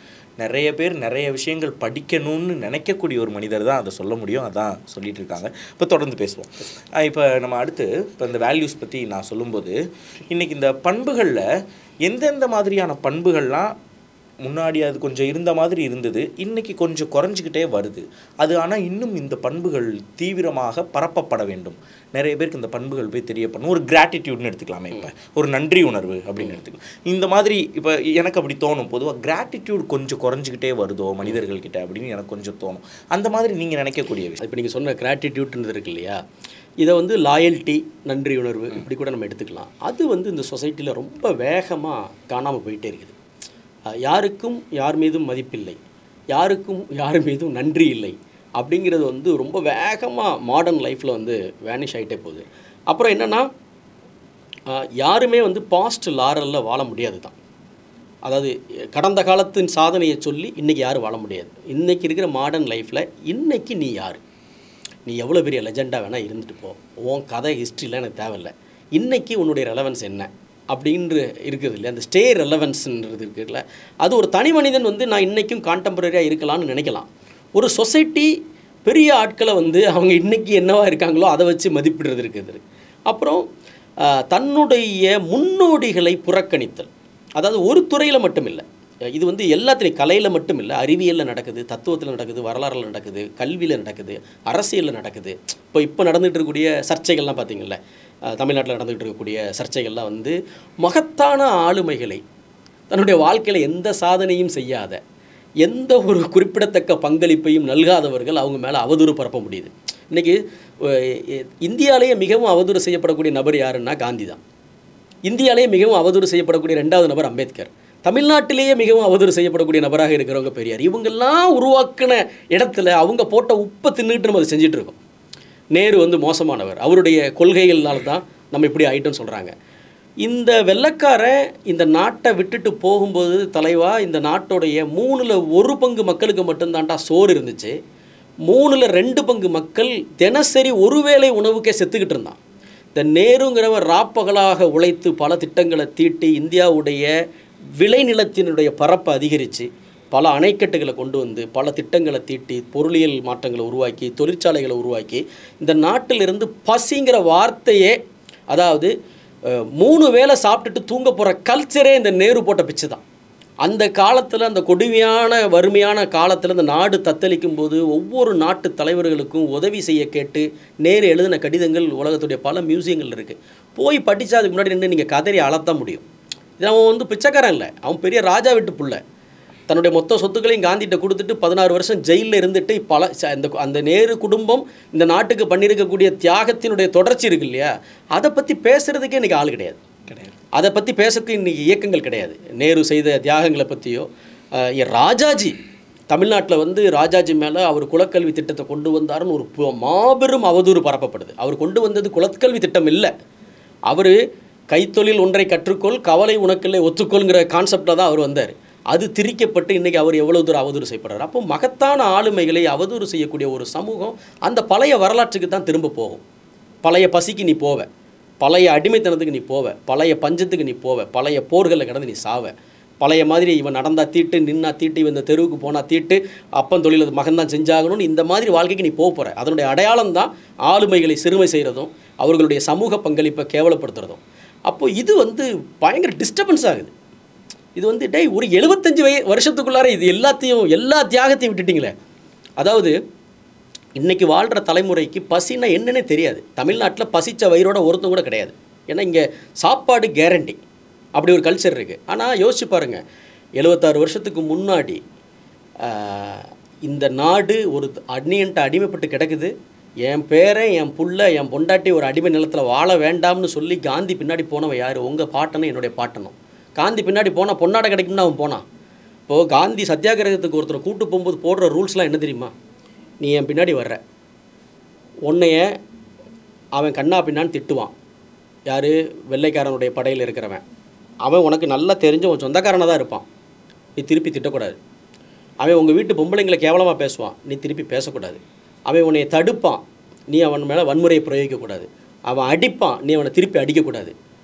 நிறைய பேர் நிறைய விஷயங்கள் படிக்கணும்னு நினைக்கக்கூடிய ஒரு மனிதர் தான் அதை சொல்ல முடியும். அதான் சொல்லிகிட்டு இருக்காங்க. இப்போ தொடர்ந்து பேசுவோம். இப்போ நம்ம அடுத்து இப்போ இந்த வேல்யூஸ் பற்றி நான் சொல்லும்போது, இன்றைக்கி இந்த பண்புகளில் எந்தெந்த மாதிரியான பண்புகள்லாம் முன்னாடி அது கொஞ்சம் இருந்த மாதிரி இருந்தது, இன்றைக்கி கொஞ்சம் குறைஞ்சிக்கிட்டே வருது. அது ஆனால் இன்னும் இந்த பண்புகள் தீவிரமாக பரப்பப்பட வேண்டும். நிறைய பேருக்கு இந்த பண்புகள் போய் தெரியப்படணும். ஒரு கிராட்டிடியூட்னு எடுத்துக்கலாமே, இப்போ ஒரு நன்றி உணர்வு அப்படின்னு எடுத்துக்கலாம். இந்த மாதிரி இப்போ எனக்கு அப்படி தோணும். பொதுவாக கிராட்டிடியூட் கொஞ்சம் குறைஞ்சிக்கிட்டே வருதோ மனிதர்கள்கிட்ட அப்படின்னு எனக்கு கொஞ்சம் தோணும். அந்த மாதிரி நீங்கள் நினைக்கக்கூடிய விஷயம். இப்போ நீங்கள் சொன்ன கிராட்டிடியூட்ன்றது இருக்கு இல்லையா, இதை வந்து லாயல்ட்டி, நன்றி உணர்வு இப்படி கூட நம்ம எடுத்துக்கலாம். அது வந்து இந்த சொசைட்டியில் ரொம்ப வேகமாக காணாமல் போயிட்டே இருக்குது. யாருக்கும் யார் மீதும் மதிப்பில்லை, யாருக்கும் யார் மீதும் நன்றி இல்லை அப்படிங்கிறது வந்து ரொம்ப வேகமாக மாடர்ன் லைஃப்பில் வந்து வேனிஷ் ஆகிட்டே போகுது. அப்புறம் என்னென்னா, யாருமே வந்து பாஸ்ட் லாரலில் வாழ முடியாது தான். அதாவது கடந்த காலத்தின் சாதனையை சொல்லி இன்றைக்கி யாரும் வாழ முடியாது. இன்றைக்கி இருக்கிற மாடர்ன் லைஃப்பில் இன்றைக்கி நீ யார், நீ எவ்வளோ பெரிய லெஜெண்டாக வேணால் இருந்துட்டு போ, உன் கதை ஹிஸ்ட்ரிலாம் எனக்கு தேவையில்லை, இன்றைக்கி உன்னுடைய ரெலவன்ஸ் என்ன அப்படின்ற இருக்குது இல்லையா. அந்த ஸ்டே ரெலவன்ஸ்ன்றது இருக்குல்ல, அது ஒரு தனி மனிதன் வந்து நான் இன்றைக்கும் கான்டெம்பரரியாக இருக்கலாம்னு நினைக்கலாம். ஒரு சொசைட்டி பெரிய ஆட்களை வந்து அவங்க இன்றைக்கி என்னவா இருக்காங்களோ அதை வச்சு மதிப்பிடுறது இருக்குது. அப்புறம் தன்னுடைய முன்னோடிகளை புறக்கணித்தல், அதாவது ஒரு துறையில் மட்டும் இல்லை, இது வந்து எல்லாத்துலேயும் கலையில் மட்டும் இல்லை, அறிவியலில் நடக்குது, தத்துவத்தில் நடக்குது, வரலாறில் நடக்குது, கல்வியில் நடக்குது, அரசியலில் நடக்குது. இப்போ நடந்துகிட்டு இருக்கக்கூடிய சர்ச்சைகள்லாம் பார்த்திங்கள்ல, தமிழ்நாட்டில் நடந்துகிட்டு இருக்கக்கூடிய சர்ச்சைகள்லாம் வந்து மகத்தான ஆளுமைகளை, தன்னுடைய வாழ்க்கையில் எந்த சாதனையும் செய்யாத, எந்த ஒரு குறிப்பிடத்தக்க பங்களிப்பையும் நல்காதவர்கள் அவங்க மேலே அவதூறு பரப்ப முடியுது. இன்றைக்கி இந்தியாவிலேயே மிகவும் அவதூறு செய்யப்படக்கூடிய நபர் யாருன்னா காந்தி தான். இந்தியாவிலேயே மிகவும் அவதூறு செய்யப்படக்கூடிய 2வது நபர் அம்பேத்கர். தமிழ்நாட்டிலேயே மிகவும் அவதூறு செய்யப்படக்கூடிய நபராக இருக்கிறவங்க பெரியார். இவங்கெல்லாம் உருவாக்கின இடத்துல அவங்க போட்ட உப்பை தின்னுட்டு நம்ம அதை செஞ்சிட்ருக்கோம். நேரு வந்து மோசமானவர், அவருடைய கொள்கைகள்னால தான் நம்ம இப்படி ஆகிட்டோன்னு சொல்கிறாங்க. இந்த வெள்ளைக்காரன் இந்த நாட்டை விட்டுட்டு போகும்போது தலைவா, இந்த நாட்டோடைய 3ல் 1 பங்கு மக்களுக்கு மட்டும்தான்டா சோறு இருந்துச்சு, 3ல் 2 பங்கு மக்கள் தினசரி ஒருவேளை உணவுக்கே செத்துக்கிட்டு இருந்தான். இந்த நேருங்கிறவர் ராப்பகலாக உழைத்து பல திட்டங்களை தீட்டி இந்தியாவுடைய விளைநிலத்தினுடைய பரப்பை அதிகரித்து பல அணைக்கட்டுகளை கொண்டு வந்து பல திட்டங்களை தீட்டி பொருளியல் மாற்றங்களை உருவாக்கி தொழிற்சாலைகளை உருவாக்கி இந்த நாட்டிலிருந்து பசிங்கிற வார்த்தையே, அதாவது 3 வேளை சாப்பிட்டுட்டு தூங்க போகிற கல்ச்சரே இந்த நேரு போட்ட பிச்சு தான். அந்த காலத்தில், அந்த கொடுமையான வறுமையான காலத்தில் இந்த நாடு தத்தளிக்கும் போது ஒவ்வொரு நாட்டு தலைவர்களுக்கும் உதவி செய்ய கேட்டு நேரு எழுதின கடிதங்கள் உலகத்துடைய பல மியூசியங்கள் இருக்குது. போய் படித்தா அதுக்கு முன்னாடி நின்று நீங்கள் கதறி அளத்தான் முடியும். இது அவன் வந்து பிச்சைக்காரன் இல்லை, அவன் பெரிய ராஜா வீட்டு புள்ள. தன்னுடைய மொத்த சொத்துக்களையும் காந்திகிட்ட கொடுத்துட்டு 16 வருஷம் ஜெயிலில் இருந்துட்டு அந்த நேரு குடும்பம் இந்த நாட்டுக்கு பண்ணியிருக்கக்கூடிய தியாகத்தினுடைய தொடர்ச்சி இருக்கு இல்லையா, அதை பற்றி பேசுகிறதுக்கே இன்றைக்கி ஆள் கிடையாது. அதை பற்றி பேசக்கு இன்றைக்கி இயக்கங்கள் கிடையாது. நேரு செய்த தியாகங்களை பற்றியோ. ராஜாஜி தமிழ்நாட்டில் வந்து ராஜாஜி மேலே அவர் குலக்கல்வி திட்டத்தை கொண்டு வந்தாருன்னு ஒரு மாபெரும் அவதூறு பரப்பப்படுது. அவர் கொண்டு வந்தது குலக்கல்வி திட்டம் இல்லை, அவர் கைத்தொழில் ஒன்றை கற்றுக்கொள், கவலை உனக்கில்லை ஒத்துக்கொள்ங்கிற கான்செப்டில் தான் அவர் வந்தார். அது திரிக்கப்பட்டு இன்றைக்கி அவர் எவ்வளோ தூரம் அவதூறு செய்யப்படுறார். அப்போ மகத்தான ஆளுமைகளை அவதூறு செய்யக்கூடிய ஒரு சமூகம் அந்த பழைய வரலாற்றுக்கு தான் திரும்ப போகும். பழைய பசிக்கு நீ போவ, பழைய அடிமைத்தனத்துக்கு நீ போவ, பழைய பஞ்சத்துக்கு நீ போவ, பழைய போர்களில் கிடந்து நீ சாவ. பழைய மாதிரி இவன் நடந்தா தீட்டு, நின்னா தீட்டு, இவன் இந்த தெருவுக்கு போனால் தீட்டு, அப்பன் தொழில் மகன் தான் செஞ்சாகணும்னு இந்த மாதிரி வாழ்க்கைக்கு நீ போக போகிற. அதனுடைய அடையாளம் தான் ஆளுமைகளை சிறுமை செய்கிறதும் அவர்களுடைய சமூக பங்களிப்பை கேவலப்படுத்துறதும். அப்போது இது வந்து பயங்கர டிஸ்டர்பன்ஸ் ஆகுது. இது வந்து டேய் ஒரு 75 வருஷத்துக்குள்ளார இது எல்லா தியாகத்தையும் விட்டுட்டிங்களே. அதாவது இன்றைக்கி வாழ்கிற தலைமுறைக்கு பசின்னா என்னன்னே தெரியாது. தமிழ்நாட்டில் பசிச்ச வயிறோட ஒருத்தம் கூட கிடையாது. ஏன்னா இங்கே சாப்பாடு கேரண்டி, அப்படி ஒரு கல்ச்சர் இருக்குது. ஆனால் யோசிச்சு பாருங்கள், 76 வருஷத்துக்கு முன்னாடி இந்த நாடு ஒரு அந்நியன்ட்ட அடிமைப்பட்டு கிடக்குது. என் பேரன், என் புள்ள, என் பொண்டாட்டி ஒரு அடிமை நிலத்தில் வாழ வேண்டாம்னு சொல்லி காந்தி பின்னாடி போனவன் யார்? உங்கள் பாட்டனும் என்னுடைய பாட்டனும். காந்தி பின்னாடி போனால் பொன்னாடை கிடைக்கும்னு அவன் போனான். இப்போது காந்தி சத்தியாகிரகத்துக்கு ஒருத்தரை கூட்டு போகும்போது போடுற ரூல்ஸ்லாம் என்ன தெரியுமா? நீ என் பின்னாடி வர்ற, உன்னைய அவன் கண்ணா பின்னான்னு திட்டுவான். யார்? வெள்ளைக்காரனுடைய படையில் இருக்கிறவன். அவன் உனக்கு நல்லா தெரிஞ்ச உன் சொந்தக்காரனாக தான் இருப்பான், நீ திருப்பி திட்டக்கூடாது. அவன் உங்கள் வீட்டு பொம்பளைங்களை கேவலமாக பேசுவான், நீ திருப்பி பேசக்கூடாது. அவன் உன்னை தடுப்பான், நீ அவன் மேலே வன்முறையை பிரயோகிக்கக்கூடாது. அவன் அடிப்பான், நீ அவனை திருப்பி அடிக்கக்கூடாது.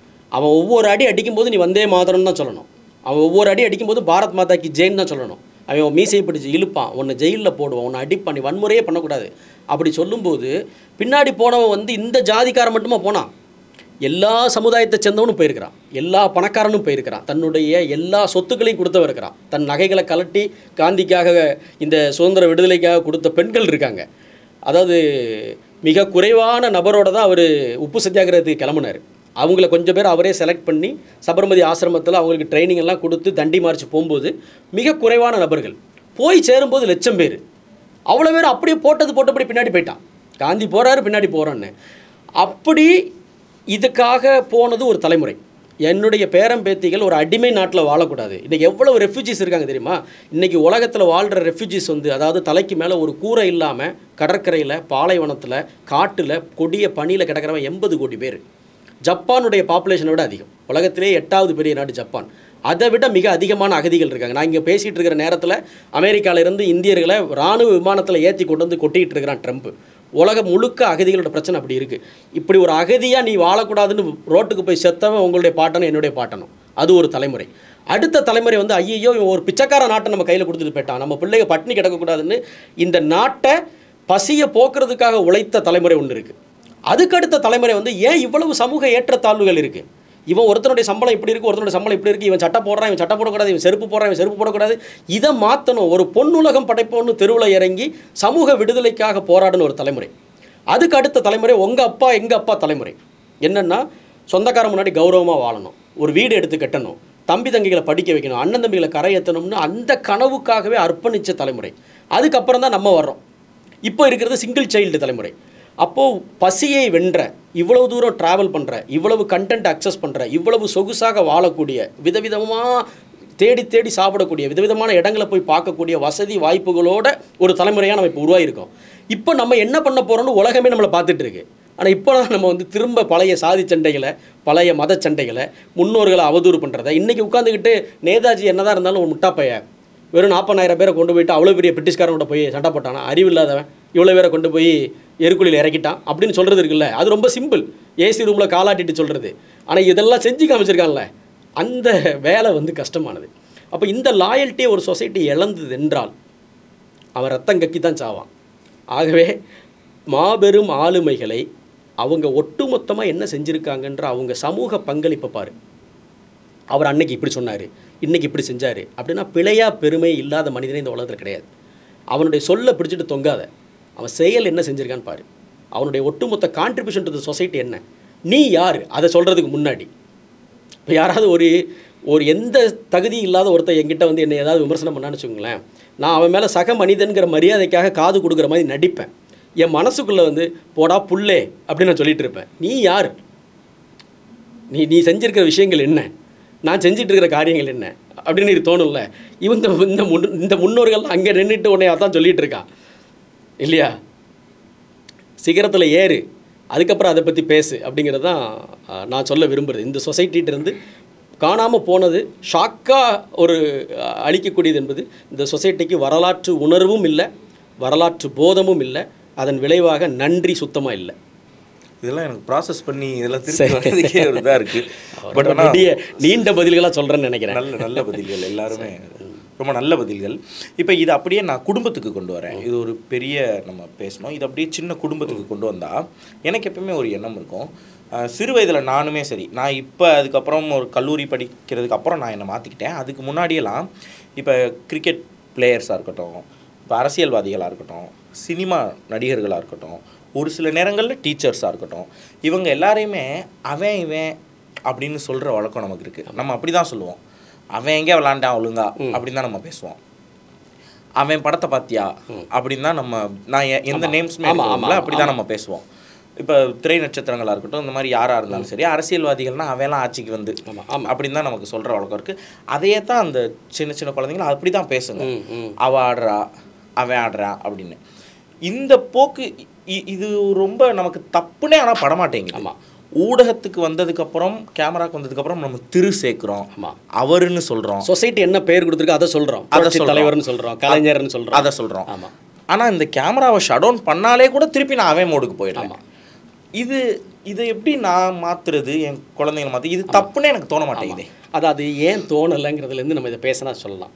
அவன் ஒவ்வொரு அடி அடிக்கும்போது நீ வந்தே மாதரம்னு தான் சொல்லணும். அவன் ஒவ்வொரு அடி அடிக்கும்போது பாரத் மாதாக்கு ஜெயின் தான் சொல்லணும். அவன் மீசையை பிடிச்சி இழுப்பான், உன்னை ஜெயிலில் போடுவான், உன்னை அடிப்பான், நீ வன்முறையே பண்ணக்கூடாது. அப்படி சொல்லும்போது பின்னாடி போனவன் வந்து இந்த ஜாதிக்காரன் மட்டுமா போனான்? எல்லா சமுதாயத்தை சேர்ந்தவனும் போயிருக்கிறான், எல்லா பணக்காரனும் போயிருக்கிறான், தன்னுடைய எல்லா சொத்துக்களையும் கொடுத்தவன் இருக்கிறான், தன் நகைகளை கலட்டி காந்திக்காக இந்த சுதந்திர விடுதலைக்காக கொடுத்த பெண்கள் இருக்காங்க. அதாவது மிக குறைவான நபரோட தான் அவர் உப்பு சத்தியாகிரகத்துக்கு கிளம்புனார். அவங்கள கொஞ்சம் பேர் அவரே செலக்ட் பண்ணி சபர்மதி ஆசிரமத்தில் அவங்களுக்கு ட்ரைனிங் எல்லாம் கொடுத்து தண்டி மார்ச் போகும்போது மிக குறைவான நபர்கள் போய் சேரும்போது லட்சம் பேர். அவ்வளோ பேர் அப்படியே போட்டபடி பின்னாடி போயிட்டான். காந்தி போகிறாரு, பின்னாடி போகிறான்னு. அப்படி இதுக்காக போனது ஒரு தலைமுறை. என்னுடைய பேரம்பேத்திகள் ஒரு அடிமை நாட்டில் வாழக்கூடாது. இன்றைக்கி எவ்வளோ ரெஃப்யூஜிஸ் இருக்காங்க தெரியுமா? இன்றைக்கி உலகத்தில் வாழ்கிற ரெஃப்யூஜிஸ் வந்து, அதாவது தலைக்கு மேலே ஒரு கூரை இல்லாமல் கடற்கரையில், பாலைவனத்தில், காட்டில், கொடிய பனியில் கிடக்கிறவன் 80 கோடி பேர். ஜப்பானுடைய பாப்புலேஷனை விட அதிகம். உலகத்திலே 8வது பெரிய நாடு ஜப்பான். அதை விட மிக அதிகமான அகதிகள் இருக்காங்க. நான் இங்கே பேசிகிட்டு இருக்கிற நேரத்தில் அமெரிக்காவிலேருந்து இந்தியர்களை இராணுவ விமானத்தில் ஏற்றி கொண்டு வந்து கொட்டிகிட்டு இருக்கிறான் ட்ரம்ப். உலகம் முழுக்க அகதிகளோட பிரச்சனை அப்படி இருக்குது. இப்படி ஒரு அகதியாக நீ வாழக்கூடாதுன்னு ரோட்டுக்கு போய் செத்தவன் உங்களுடைய பாட்டனும் என்னுடைய பாட்டனும். அது ஒரு தலைமுறை. அடுத்த தலைமுறை வந்து ஐயோ ஒரு பிச்சைக்கார நாட்டை நம்ம கையில் கொடுத்துட்டு போயிட்டான், நம்ம பிள்ளைங்க பட்டினி கிடக்கக்கூடாதுன்னு இந்த நாட்டை பசியை போக்குறதுக்காக உழைத்த தலைமுறை ஒன்று இருக்குது. அதுக்கடுத்த தலைமுறை வந்து ஏன் இவ்வளவு சமூக ஏற்றத்தாழ்வுகள் இருக்குது? இவன் ஒருத்தனுடைய சம்பளம் இப்படி இருக்குது, ஒருத்தனுடைய சம்பளம் இப்படி இருக்குது, இவன் சட்டை போடுறான், இவன் சட்டை போடக்கூடாது, இவன் செருப்பு போடுறான், இவன் செருப்பு போடக்கூடாது. இதை மாற்றணும், ஒரு பொன்னுலகம் படைப்போன்னு தெருவில் இறங்கி சமூக விடுதலைக்காக போராடணும் ஒரு தலைமுறை. அதுக்கு அடுத்த தலைமுறை உங்கள் அப்பா எங்கள் அப்பா தலைமுறை. என்னென்னா சொந்தக்காரன் முன்னாடி கௌரவமாக வாழணும், ஒரு வீடு எடுத்து கட்டணும், தம்பி தங்கிகளை படிக்க வைக்கணும், அண்ணன் தம்பிகளை கரை ஏற்றணும்னு அந்த கனவுக்காகவே அர்ப்பணித்த தலைமுறை. அதுக்கப்புறம் தான் நம்ம வர்றோம். இப்போ இருக்கிறது சிங்கிள் சைல்டு தலைமுறை. அப்போது பசியை வென்ற, இவ்வளவு தூரம் ட்ராவல் பண்ணுற, இவ்வளவு கண்டென்ட் அக்சஸ் பண்ணுற, இவ்வளவு சொகுசாக வாழக்கூடிய, விதவிதமாக தேடி தேடி சாப்பிடக்கூடிய, விதவிதமான இடங்களை போய் பார்க்கக்கூடிய வசதி வாய்ப்புகளோட ஒரு தலைமுறையாக நம்ம இப்போ உருவாகிருக்கோம். இப்போ நம்ம என்ன பண்ண போகிறோம்னு உலகமே நம்மளை பார்த்துட்டு இருக்கு. ஆனால் இப்போ தான் நம்ம வந்து திரும்ப பழைய சாதி சண்டைகளை, பழைய மத சண்டைகளை, முன்னோர்களை அவதூறு பண்ணுறதை, இன்றைக்கி உட்காந்துக்கிட்டு நேதாஜி என்னதான் இருந்தாலும் ஒரு முட்டாப்பைய வெறும் 40,000 பேரை கொண்டு போயிட்டு அவ்வளோ பெரிய பிரிட்டிஷ்காரனோட போய் சண்டை போட்டானா, அறிவில்லாதவன் இவ்வளோ பேரை கொண்டு போய் எருக்குழியில் இறக்கிட்டான் அப்படின்னு சொல்கிறது இருக்குல்ல, அது ரொம்ப சிம்பிள். ஏசி ரூமில் காலாட்டிட்டு சொல்கிறது. ஆனால் இதெல்லாம் செஞ்சு காமிச்சிருக்கான்ல, அந்த வேலை வந்து கஷ்டமானது. அப்போ இந்த லாயல்ட்டியை ஒரு சொசைட்டி இழந்தது என்றால் அவன் ரத்தம் கக்கி தான் சாவான். ஆகவே மாபெரும் ஆளுமைகளை அவங்க ஒட்டுமொத்தமாக என்ன செஞ்சுருக்காங்கன்ற அவங்க சமூக பங்களிப்பை பாரு. அவர் அன்னைக்கு இப்படி சொன்னார், இன்றைக்கி இப்படி செஞ்சார் அப்படின்னா பிழையாக பெருமை இல்லாத மனிதனே இந்த உலகத்தில் கிடையாது. அவனுடைய சொல்லை பிடிச்சிட்டு தொங்காத, அவன் செயல் என்ன செஞ்சுருக்கான்னு பாரு. அவனுடைய ஒட்டுமொத்த கான்ட்ரிபியூஷன் டு த சொசைட்டி என்ன, நீ யார் அதை சொல்கிறதுக்கு முன்னாடி. இப்போ யாராவது ஒரு எந்த தகுதியும் இல்லாத ஒருத்தர் என்கிட்ட வந்து என்னை ஏதாவது விமர்சனம் பண்ணான்னு வச்சுக்கோங்களேன், நான் அவன் மேலே சக மனிதன்கிற மரியாதைக்காக காது கொடுக்குற மாதிரி நடிப்பேன். என் மனசுக்குள்ளே வந்து போடா புல்லே அப்படின்னு நான் சொல்லிகிட்டு இருப்பேன். நீ யார், நீ செஞ்சுருக்கிற விஷயங்கள் என்ன, நான் செஞ்சிட்டு இருக்கிற காரியங்கள் என்ன அப்படின்னு எனக்கு தோணும்ல. இந்த முன்னோர்கள் அங்கே நின்றுட்டு உடனே அதான் சொல்லிகிட்டு இருக்கான் இல்லையா? சிகரத்தில் ஏறு, அதுக்கப்புறம் அதை பற்றி பேசு அப்படிங்கிறது தான் நான் சொல்ல விரும்புகிறது. இந்த சொசைட்டிகிட்டேருந்து காணாமல் போனது ஷாக்காக ஒரு அளிக்கக்கூடியது என்பது இந்த சொசைட்டிக்கு வரலாற்று உணர்வும் இல்லை, வரலாற்று போதமும் இல்லை, அதன் விளைவாக நன்றி சுத்தமாக இல்லை. இதெல்லாம் எனக்கு ப்ராசஸ் பண்ணி இதெல்லாம் திருப்பி வர்றதுக்கே ஒரு இதாக இருக்குது. பட் ஆனால் நீண்ட பதில்களாக சொல்கிறேன்னு நினைக்கிறேன். நல்ல பதில்கள் எல்லாருமே ரொம்ப நல்ல பதில்கள். இப்போ இது அப்படியே நான் குடும்பத்துக்கு கொண்டு வரேன். இது ஒரு பெரிய நம்ம பேசணும். இது அப்படியே சின்ன குடும்பத்துக்கு கொண்டு வந்தால் எனக்கு எப்பவுமே ஒரு எண்ணம் இருக்கும். சிறு வயதில் நானுமே சரி, நான் இப்போ அதுக்கப்புறம் ஒரு கல்லூரி படிக்கிறதுக்கு அப்புறம் நான் என்னை மாற்றிக்கிட்டேன். அதுக்கு முன்னாடியெல்லாம் இப்போ கிரிக்கெட் பிளேயர்ஸாக இருக்கட்டும், இப்போ அரசியல்வாதிகளாக இருக்கட்டும், சினிமா நடிகர்களாக இருக்கட்டும், ஒரு சில நேரங்களில் டீச்சர்ஸாக இருக்கட்டும், இவங்க எல்லாரையுமே அவன் இவன் அப்படின்னு சொல்கிற வழக்கம் நமக்கு இருக்குது. நம்ம அப்படி தான் சொல்லுவோம். அவன் எங்கே விளாண்டான் ஒழுங்கா அப்படின்னு தான் நம்ம பேசுவோம். அவன் படத்தை பார்த்தியா அப்படின்னு தான் நான் எந்த நேம்ஸுமே அப்படி தான் நம்ம பேசுவோம். இப்போ திரை நட்சத்திரங்களாக இருக்கட்டும், இந்த மாதிரி யாராக இருந்தாலும் சரி, அரசியல்வாதிகள்னால் அவெல்லாம் ஆட்சிக்கு வந்து அப்படின்னு தான் நமக்கு சொல்கிற வழக்கம் இருக்குது. அதையே தான் அந்த சின்ன சின்ன குழந்தைங்களும் அப்படி தான் பேசுங்க. அவள் ஆடுறா, அவன் ஆடுறா அப்படின்னு. இந்த போக்கு இது ரொம்ப நமக்கு தப்புனே ஆனால் படமாட்டேங்குது. ஊடகத்துக்கு வந்ததுக்கப்புறம், கேமராக்கு வந்ததுக்கப்புறம் நம்ம சேர்க்குறோம், அவருன்னு சொல்கிறோம். சொசைட்டி என்ன பேர் கொடுத்துருக்கோ அதை சொல்கிறோம், அதை தலைவர்னு சொல்கிறோம், கலைஞர்னு சொல்கிறோம், அதை சொல்கிறோம். ஆமாம். ஆனால் இந்த கேமராவை ஷட் டவுன் பண்ணாலே கூட திருப்பி நான் அவன் மோடுக்கு போயிடலாம். இதை எப்படி நான் மாற்றுறது, என் குழந்தைங்களை மாற்றி? இது தப்புன்னு எனக்கு தோண மாட்டேங்குது. அதாவது ஏன் தோணலைங்கிறதுலேருந்து நம்ம இதை பேசினா சொல்லலாம்.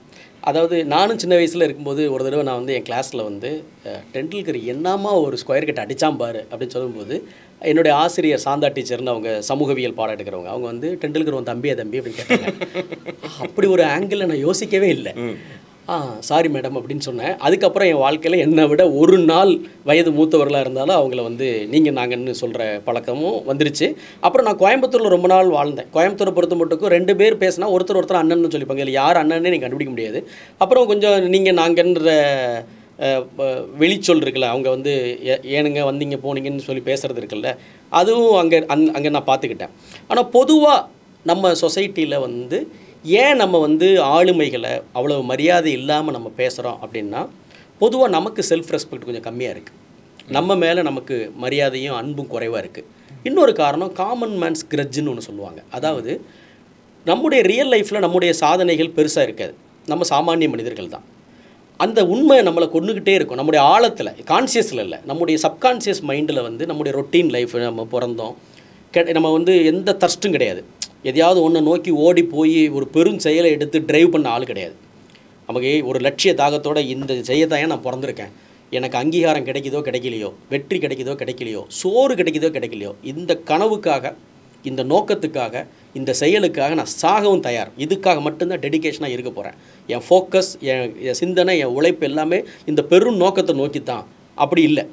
அதாவது நானும் சின்ன வயசில் இருக்கும்போது ஒரு தடவை நான் வந்து என் கிளாஸில் வந்து டெண்டுல்கர் என்னமா ஒரு ஸ்கொயர் கட் அடிச்சாம் பாரு அப்படின்னு சொல்லும்போது, என்னுடைய ஆசிரியர் சாந்தா டீச்சர்னு அவங்க சமூகவியல் பாடம் எடுக்கிறவங்க, அவங்க வந்து டெண்டுல்கர் வந்து தம்பி அப்படின்னு கேட்டாங்க. அப்படி ஒரு ஆங்கிளில் நான் யோசிக்கவே இல்லை. சாரி மேடம் அப்படின்னு சொன்னேன். அதுக்கப்புறம் என் வாழ்க்கையில் என்னை விட ஒரு நாள் வயது மூத்தவர்களாக இருந்தாலும் அவங்கள வந்து நீங்கள் நாங்கன்னு சொல்கிற பழக்கமும் வந்துருச்சு. அப்புறம் நான் கோயம்புத்தூரில் ரொம்ப நாள் வாழ்ந்தேன். கோயம்புத்தூரை பொறுத்த மட்டுக்கும் 2 பேர் பேசினா ஒருத்தர் அண்ணன்னு சொல்லிப்பாங்க. இல்லை யார் அண்ணன்னே நீங்கள் கண்டுபிடிக்க முடியாது. அப்புறம் கொஞ்சம் நீங்கள் நாங்கன்ற வெளிச்சொல் இருக்குல்ல, அவங்க வந்து ஏனுங்க வந்தீங்க போனீங்கன்னு சொல்லி பேசுகிறது இருக்குல்ல, அதுவும் அங்கே நான் பார்த்துக்கிட்டேன். ஆனால் பொதுவாக நம்ம சொசைட்டியில் வந்து ஏன் நம்ம வந்து ஆளுமைகளை அவ்வளோ மரியாதை இல்லாமல் நம்ம பேசுகிறோம் அப்படின்னா, பொதுவாக நமக்கு செல்ஃப் ரெஸ்பெக்ட் கொஞ்சம் கம்மியாக இருக்குது. நம்ம மேலே நமக்கு மரியாதையும் அன்பும் குறைவாக இருக்குது. இன்னொரு காரணம் காமன் மேன்ஸ் கிரட்ஜுன்னு ஒன்று சொல்லுவாங்க. அதாவது நம்முடைய ரியல் லைஃப்பில் நம்முடைய சாதனைகள் பெருசாக இருக்காது, நம்ம சாமானிய மனிதர்கள் தான். அந்த உண்மை நம்மளை கொண்டுக்கிட்டே இருக்கும். நம்முடைய ஆழத்தில், கான்சியஸில் இல்லை, நம்முடைய சப்கான்சியஸ் மைண்டில் வந்து நம்முடைய ரொட்டீன் லைஃப், நம்ம பிறந்தோம், நம்ம வந்து எந்த தர்ஸ்ட்டும் கிடையாது. எதையாவது ஒன்று நோக்கி ஓடி போய் ஒரு பெரும் செயலை எடுத்து டிரைவ் பண்ண ஆள் கிடையாது. நமக்கு ஒரு லட்சிய தாகத்தோடு இந்த செய்யத்தான் நான் பிறந்திருக்கேன், எனக்கு அங்கீகாரம் கிடைக்குதோ கிடைக்கலையோ, வெற்றி கிடைக்குதோ கிடைக்கலையோ, சோறு கிடைக்குதோ கிடைக்கலையோ, இந்த கனவுக்காக, இந்த நோக்கத்துக்காக, இந்த செயலுக்காக நான் சாகவும் தயார். இதுக்காக மட்டும்தான் டெடிகேஷனாக இருக்க போகிறேன். என் ஃபோக்கஸ், என் சிந்தனை, என் உழைப்பு எல்லாமே இந்த பெரும் நோக்கத்தை நோக்கி தான். அப்படி இல்லை.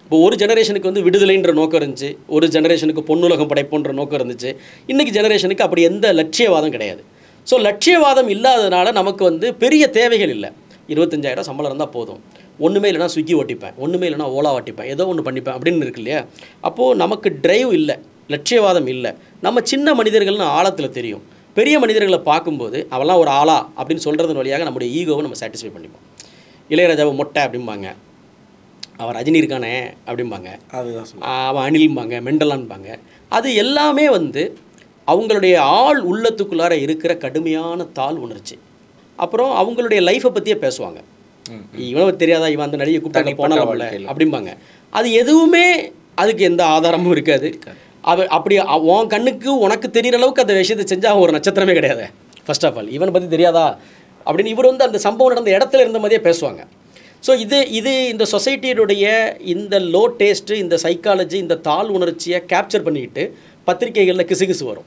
இப்போ ஒரு ஜெனரேஷனுக்கு வந்து விடுதலைன்ற நோக்கம் இருந்துச்சு, ஒரு ஜெனரேஷனுக்கு பொன்னுலகம் படைப்புன்ற நோக்கம் இருந்துச்சு. இன்றைக்கி ஜெனரேஷனுக்கு அப்படி எந்த லட்சியவாதம் கிடையாது. ஸோ லட்சியவாதம் இல்லாததுனால நமக்கு வந்து பெரிய தேவைகள் இல்லை. 25,000 சம்பளம் இருந்தால் போதும், ஒன்றுமே இல்லைனா ஸ்விக்கி ஓட்டிப்பேன், ஒன்றுமே இல்லைனா ஓலா ஓட்டிப்பேன், ஏதோ ஒன்று பண்ணிப்பேன் அப்படின்னு இருக்கு இல்லையா? அப்போது நமக்கு டிரைவ் இல்லை, லட்சியவாதம் இல்லை. நம்ம சின்ன மனிதர்கள்னு ஆழத்தில் தெரியும். பெரிய மனிதர்களை பார்க்கும்போது அவெல்லாம் ஒரு ஆளா அப்படின்னு சொல்கிறது வழியாக நம்முடைய ஈகோவை நம்ம சாட்டிஸ்ஃபை பண்ணிப்போம். இளையராஜாவை மொட்டை அப்படிம்பாங்க, அவன் ரஜினி இருக்கானே அப்படிம்பாங்க, அவன் அணில்பாங்க, மெண்டலான்பாங்க. அது எல்லாமே வந்து அவங்களுடைய ஆள் உள்ளத்துக்குள்ளார இருக்கிற கடுமையான தாழ் உணர்ச்சி. அப்புறம் அவங்களுடைய லைஃப்பை பற்றியே பேசுவாங்க. இவனை தெரியாதா, இவன் அந்த நடிகை கூப்பிட்டாங்க போனால அப்படிம்பாங்க. அது எதுவுமே அதுக்கு எந்த ஆதாரமும் இருக்காது. அப்படி உன் கண்ணுக்கு உனக்கு தெரிகிற அளவுக்கு அந்த விஷயத்தை செஞ்சால் அவன் ஒரு நட்சத்திரமே கிடையாது. ஃபர்ஸ்ட் ஆஃப் ஆல் இவனை பற்றி தெரியாதா அப்படின்னு இவர் வந்து அந்த சம்பவம் நடந்த இடத்துல இருந்த மாதிரியே பேசுவாங்க. ஸோ இது இந்த சொசைட்டியுடைய இந்த லோ டேஸ்ட்டு, இந்த சைக்காலஜி, இந்த தாழ் உணர்ச்சியை கேப்சர் பண்ணிக்கிட்டு பத்திரிகைகளில் கிசுகிசு வரும்.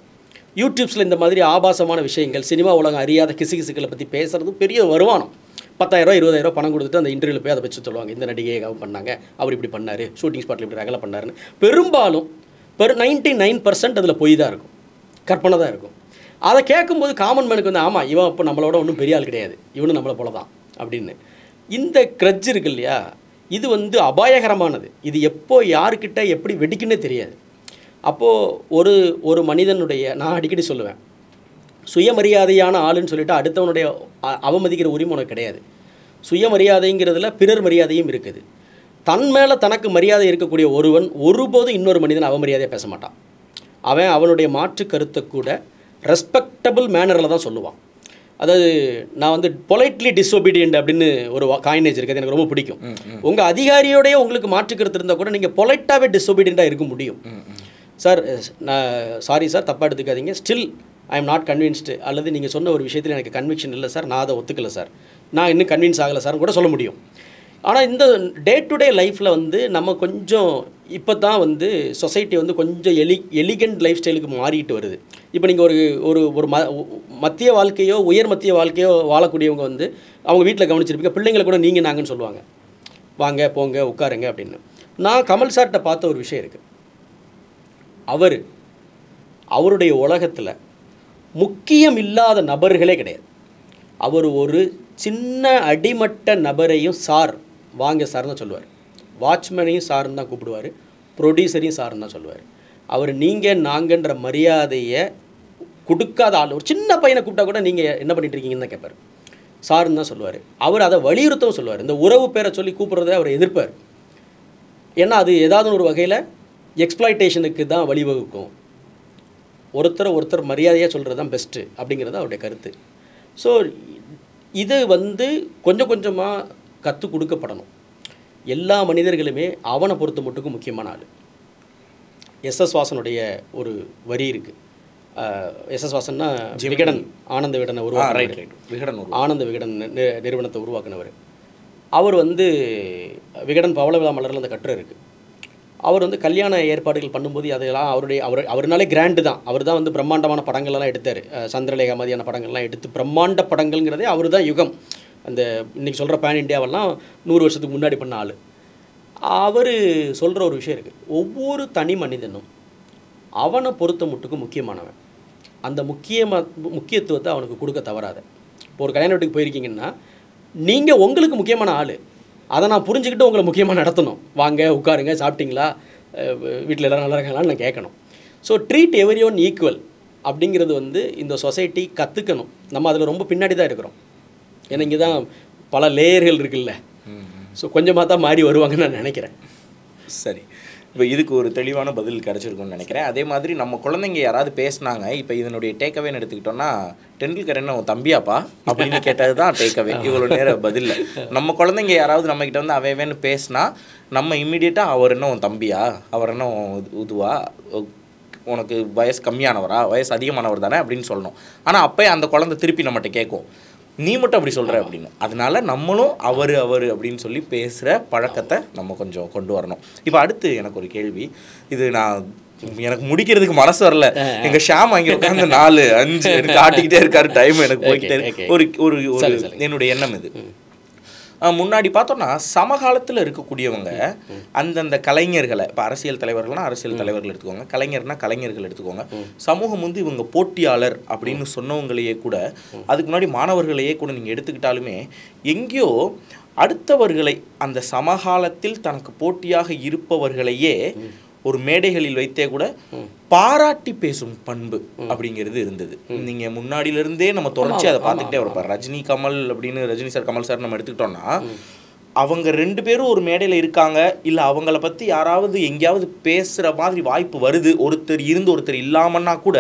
யூடியூப்ஸில் இந்த மாதிரி ஆபாசமான விஷயங்கள், சினிமா உலகம் அறியாத கிசுகிசுக்களை பற்றி பேசுகிறது பெரிய வருமானம். 10,000 20,000 பணம் கொடுத்துட்டு அந்த இன்டர்வியூவில் போய் அதை வச்சு சொல்லுவாங்க, இந்த நடிகையை பண்ணாங்க, அவர் இப்படி பண்ணார், ஷூட்டிங் ஸ்பாட்டில் இப்படி ரகலை பண்ணாருன்னு. பெரும்பாலும் 99% அதில் பொய் தான் இருக்கும், கற்பனை தான் இருக்கும். அதை கேட்கும்போது காமன் மேனுக்கு வந்து ஆமாம் இவன் இப்போ நம்மளோட ஒன்றும் பெரிய ஆள் கிடையாது, இவனும் நம்மளை போல தான் அப்படின்னு. இந்த கிரட்ஜ் இருக்கு இல்லையா, இது வந்து அபாயகரமானது. இது எப்போ யாருக்கிட்ட எப்படி வெடிக்குன்னே தெரியாது. அப்போது ஒரு மனிதனுடைய, நான் அடிக்கடி சொல்லுவேன், சுயமரியாதையான ஆளுன்னு சொல்லிட்டு அடுத்தவனுடைய அவமதிக்கிற உரிமை உனக்கு கிடையாது. சுயமரியாதைங்கிறதுல பிறர் மரியாதையும் இருக்குது. தன் மேலே தனக்கு மரியாதை இருக்கக்கூடிய ஒருவன் ஒருபோதும் இன்னொரு மனிதன் அவமரியாதையாக பேச மாட்டான். அவனுடைய மாற்று கருத்தை கூட ரெஸ்பெக்டபிள் மேனரில் தான் சொல்லுவான். அதாவது நான் வந்து பொலைட்லி டிஸ்ஒபீடியன்ட் அப்படின்னு ஒரு காயினேஜ் இருக்குது, எனக்கு ரொம்ப பிடிக்கும். உங்கள் அதிகாரியோடய உங்களுக்கு மாற்றுக்கிறது இருந்தால் கூட நீங்கள் பொலைட்டாகவே டிஸ்ஒபீடியண்ட்டாக இருக்க முடியும். சார் நான் சாரி சார் தப்பாக எடுத்துக்காதீங்க, still I am not convinced, அல்லது நீங்கள் சொன்ன ஒரு விஷயத்தில் எனக்கு கன்விக்ஷன் இல்லை சார், நான் அதை ஒத்துக்கலை சார், நான் இன்னும் கன்வின்ஸ் ஆகலை சார்னு கூட சொல்ல முடியும். ஆனால் இந்த டே டு டே லைஃப்பில் வந்து நம்ம கொஞ்சம் இப்போ தான் வந்து சொசைட்டி வந்து கொஞ்சம் எலிகண்ட் லைஃப் ஸ்டைலுக்கு மாறிட்டு வருது. இப்போ நீங்கள் ஒரு ஒரு ஒரு மத்திய வாழ்க்கையோ உயர் மத்திய வாழ்க்கையோ வாழக்கூடியவங்க வந்து அவங்க வீட்டில் கவனிச்சிருப்பீங்க, பிள்ளைங்களை கூட நீங்கள் நாங்கன்னு சொல்லுவாங்க, வாங்க போங்க உட்காருங்க அப்படின்னு. நான் கமல் சார்கிட்ட பார்த்த ஒரு விஷயம் இருக்குது. அவருடைய உலகத்தில் முக்கியம் இல்லாத நபர்களே கிடையாது. அவர் ஒரு சின்ன அடிமட்ட நபரையும் சார் வாங்க சார்னு சொல்லுவார், வாட்ச்மேனையும் சார்னு தான் கூப்பிடுவார், ப்ரொடியூசரையும் சார்னு தான் சொல்லுவார். அவர் நீங்கள் நாங்கன்ற மரியாதையை கொடுக்காத ஆள், ஒரு சின்ன பையனை கூப்பிட்டா கூட நீங்கள் என்ன பண்ணிட்டு இருக்கீங்கன்னு தான் கேட்பார், சார்னு தான் சொல்லுவார். அவர் அதை வலியுறுத்தவும் சொல்லுவார். இந்த உறவு பேரை சொல்லி கூப்பிட்றத அவர் எதிர்ப்பார். ஏன்னா அது ஏதாவது ஒரு வகையில் எக்ஸ்ப்ளாய்டேஷனுக்கு தான் வழிவகுக்கும். ஒருத்தர் மரியாதையாக சொல்கிறது தான் பெஸ்ட்டு அப்படிங்கிறது அவருடைய கருத்து. ஸோ இது வந்து கொஞ்சம் கொஞ்சமாக கற்றுக் கொடுக்கப்படணும். எல்லா மனிதர்களுமே அவனை பொறுத்த மட்டுக்கும் முக்கியமான ஆள். எஸ்எஸ் வாசனுடைய ஒரு வரி இருக்குது. எஸ்எஸ் வாசன்னா விகடன், ஆனந்த விகடனை உருவாக்குற ஆனந்த விகடன் நிறுவனத்தை உருவாக்குனவர். அவர் வந்து விகடன் பவள விழா மலரில் அந்த கட்டுரை இருக்குது. அவர் வந்து கல்யாண ஏற்பாடுகள் பண்ணும்போது அதெல்லாம் அவருனாலே கிராண்டு தான். அவர் தான் வந்து பிரம்மாண்டமான படங்கள்லாம் எடுத்தார். சந்திரலேகா மாதிரியான படங்கள்லாம் எடுத்து பிரம்மாண்ட படங்கள்ங்கிறதே அவர் தான் யுகம். அந்த இன்றைக்கி சொல்கிற பேன் இண்டியாவெல்லாம் 100 வருஷத்துக்கு முன்னாடி பண்ண ஆள். அவர் சொல்கிற ஒரு விஷயம் இருக்குது, ஒவ்வொரு தனி மனிதனும் அவனை பொறுத்த மட்டுக்கும் முக்கியமானவன். அந்த முக்கியத்துவத்தை அவனுக்கு கொடுக்க தவறாத. இப்போ ஒரு கல்யாண வீட்டுக்கு போயிருக்கீங்கன்னா நீங்கள் உங்களுக்கு முக்கியமான ஆள், அதை நான் புரிஞ்சுக்கிட்டு உங்களை முக்கியமாக நடத்தணும். வாங்க உட்காருங்க, சாப்பிட்டீங்களா, வீட்டில் எல்லோரும் நல்லா இருக்காங்களான்னு நான் கேட்கணும். So treat every one equal அப்படிங்கிறது வந்து இந்த சொசைட்டி கற்றுக்கணும். நம்ம அதில் ரொம்ப பின்னாடி தான் இருக்கிறோம். ஏன்னா இங்கே தான் பல லேயர்கள் இருக்குல்ல. ஸோ கொஞ்சமாக தான் மாறி வருவாங்கன்னு நான் நினைக்கிறேன். சரி, இப்போ இதுக்கு ஒரு தெளிவான பதில் கிடச்சிருக்குன்னு நினைக்கிறேன். அதே மாதிரி நம்ம குழந்தைங்க யாராவது பேசினாங்க, இப்போ இதனுடைய டேக்அவேன்னு எடுத்துக்கிட்டோன்னா, டெண்டுல்கர் என்ன உன் தம்பியாப்பா அப்படின்னு கேட்டது தான் டேக்அவே. இவ்வளோ நேரம் பதில். நம்ம குழந்தைங்க யாராவது நம்மக்கிட்ட வந்து அவைவேன்னு பேசினா நம்ம இம்மிடியேட்டாக அவர் என்ன உன் தம்பியா, அவர் என்ன உதுவா, உனக்கு வயசு கம்மியானவரா, வயசு அதிகமானவர் தானே அப்படின்னு சொல்லணும். ஆனால் அப்போயே அந்த குழந்தை திருப்பி நம்மகிட்ட கேட்கும், நீ மட்டும் அப்படி சொல்கிற அப்படின்னு. அதனால நம்மளும் அவர் அப்படின்னு சொல்லி பேசுகிற பழக்கத்தை நம்ம கொஞ்சம் கொண்டு வரணும். இப்போ அடுத்து எனக்கு ஒரு கேள்வி, இது எனக்கு முடிக்கிறதுக்கு மனசு வரல. எங்கள் ஷாம் அங்கே உட்காந்து 4 5 எனக்கு காட்டிக்கிட்டே இருக்காரு, டைம் எனக்கு போய்கிட்டே இருக்கு. ஒரு என்னுடைய எண்ணம் இது. முன்னாடி பார்த்தோன்னா சமகாலத்தில் இருக்கக்கூடியவங்க அந்தந்த கலைஞர்களை, இப்போ அரசியல் தலைவர்கள்னால் அரசியல் தலைவர்கள் எடுத்துக்கோங்க, கலைஞர்னா கலைஞர்கள் எடுத்துக்கோங்க, சமூகம் வந்து இவங்க போட்டியாளர் அப்படின்னு சொன்னவங்களையே கூட, அதுக்கு முன்னாடி மாணவர்களையே கூட நீங்கள் எடுத்துக்கிட்டாலுமே எங்கேயோ அடுத்தவர்களை, அந்த சமகாலத்தில் தனக்கு போட்டியாக இருப்பவர்களையே ஒரு மேடைகளில் வைத்தே கூட பாராட்டி பேசும் பண்பு அப்படிங்கிறது இருந்தது. நீங்கள் முன்னாடியிலிருந்தே நம்ம தொடர்ச்சி அதை பார்த்துக்கிட்டே வரப்போ ரஜினி கமல் அப்படின்னு, ரஜினி சார் கமல் சார் நம்ம எடுத்துக்கிட்டோம்னா, அவங்க 2 பேரும் ஒரு மேடையில் இருக்காங்க, இல்லை அவங்கள பற்றி யாராவது எங்கேயாவது பேசுகிற மாதிரி வாய்ப்பு வருது, ஒருத்தர் இருந்து ஒருத்தர் இல்லாமன்னா கூட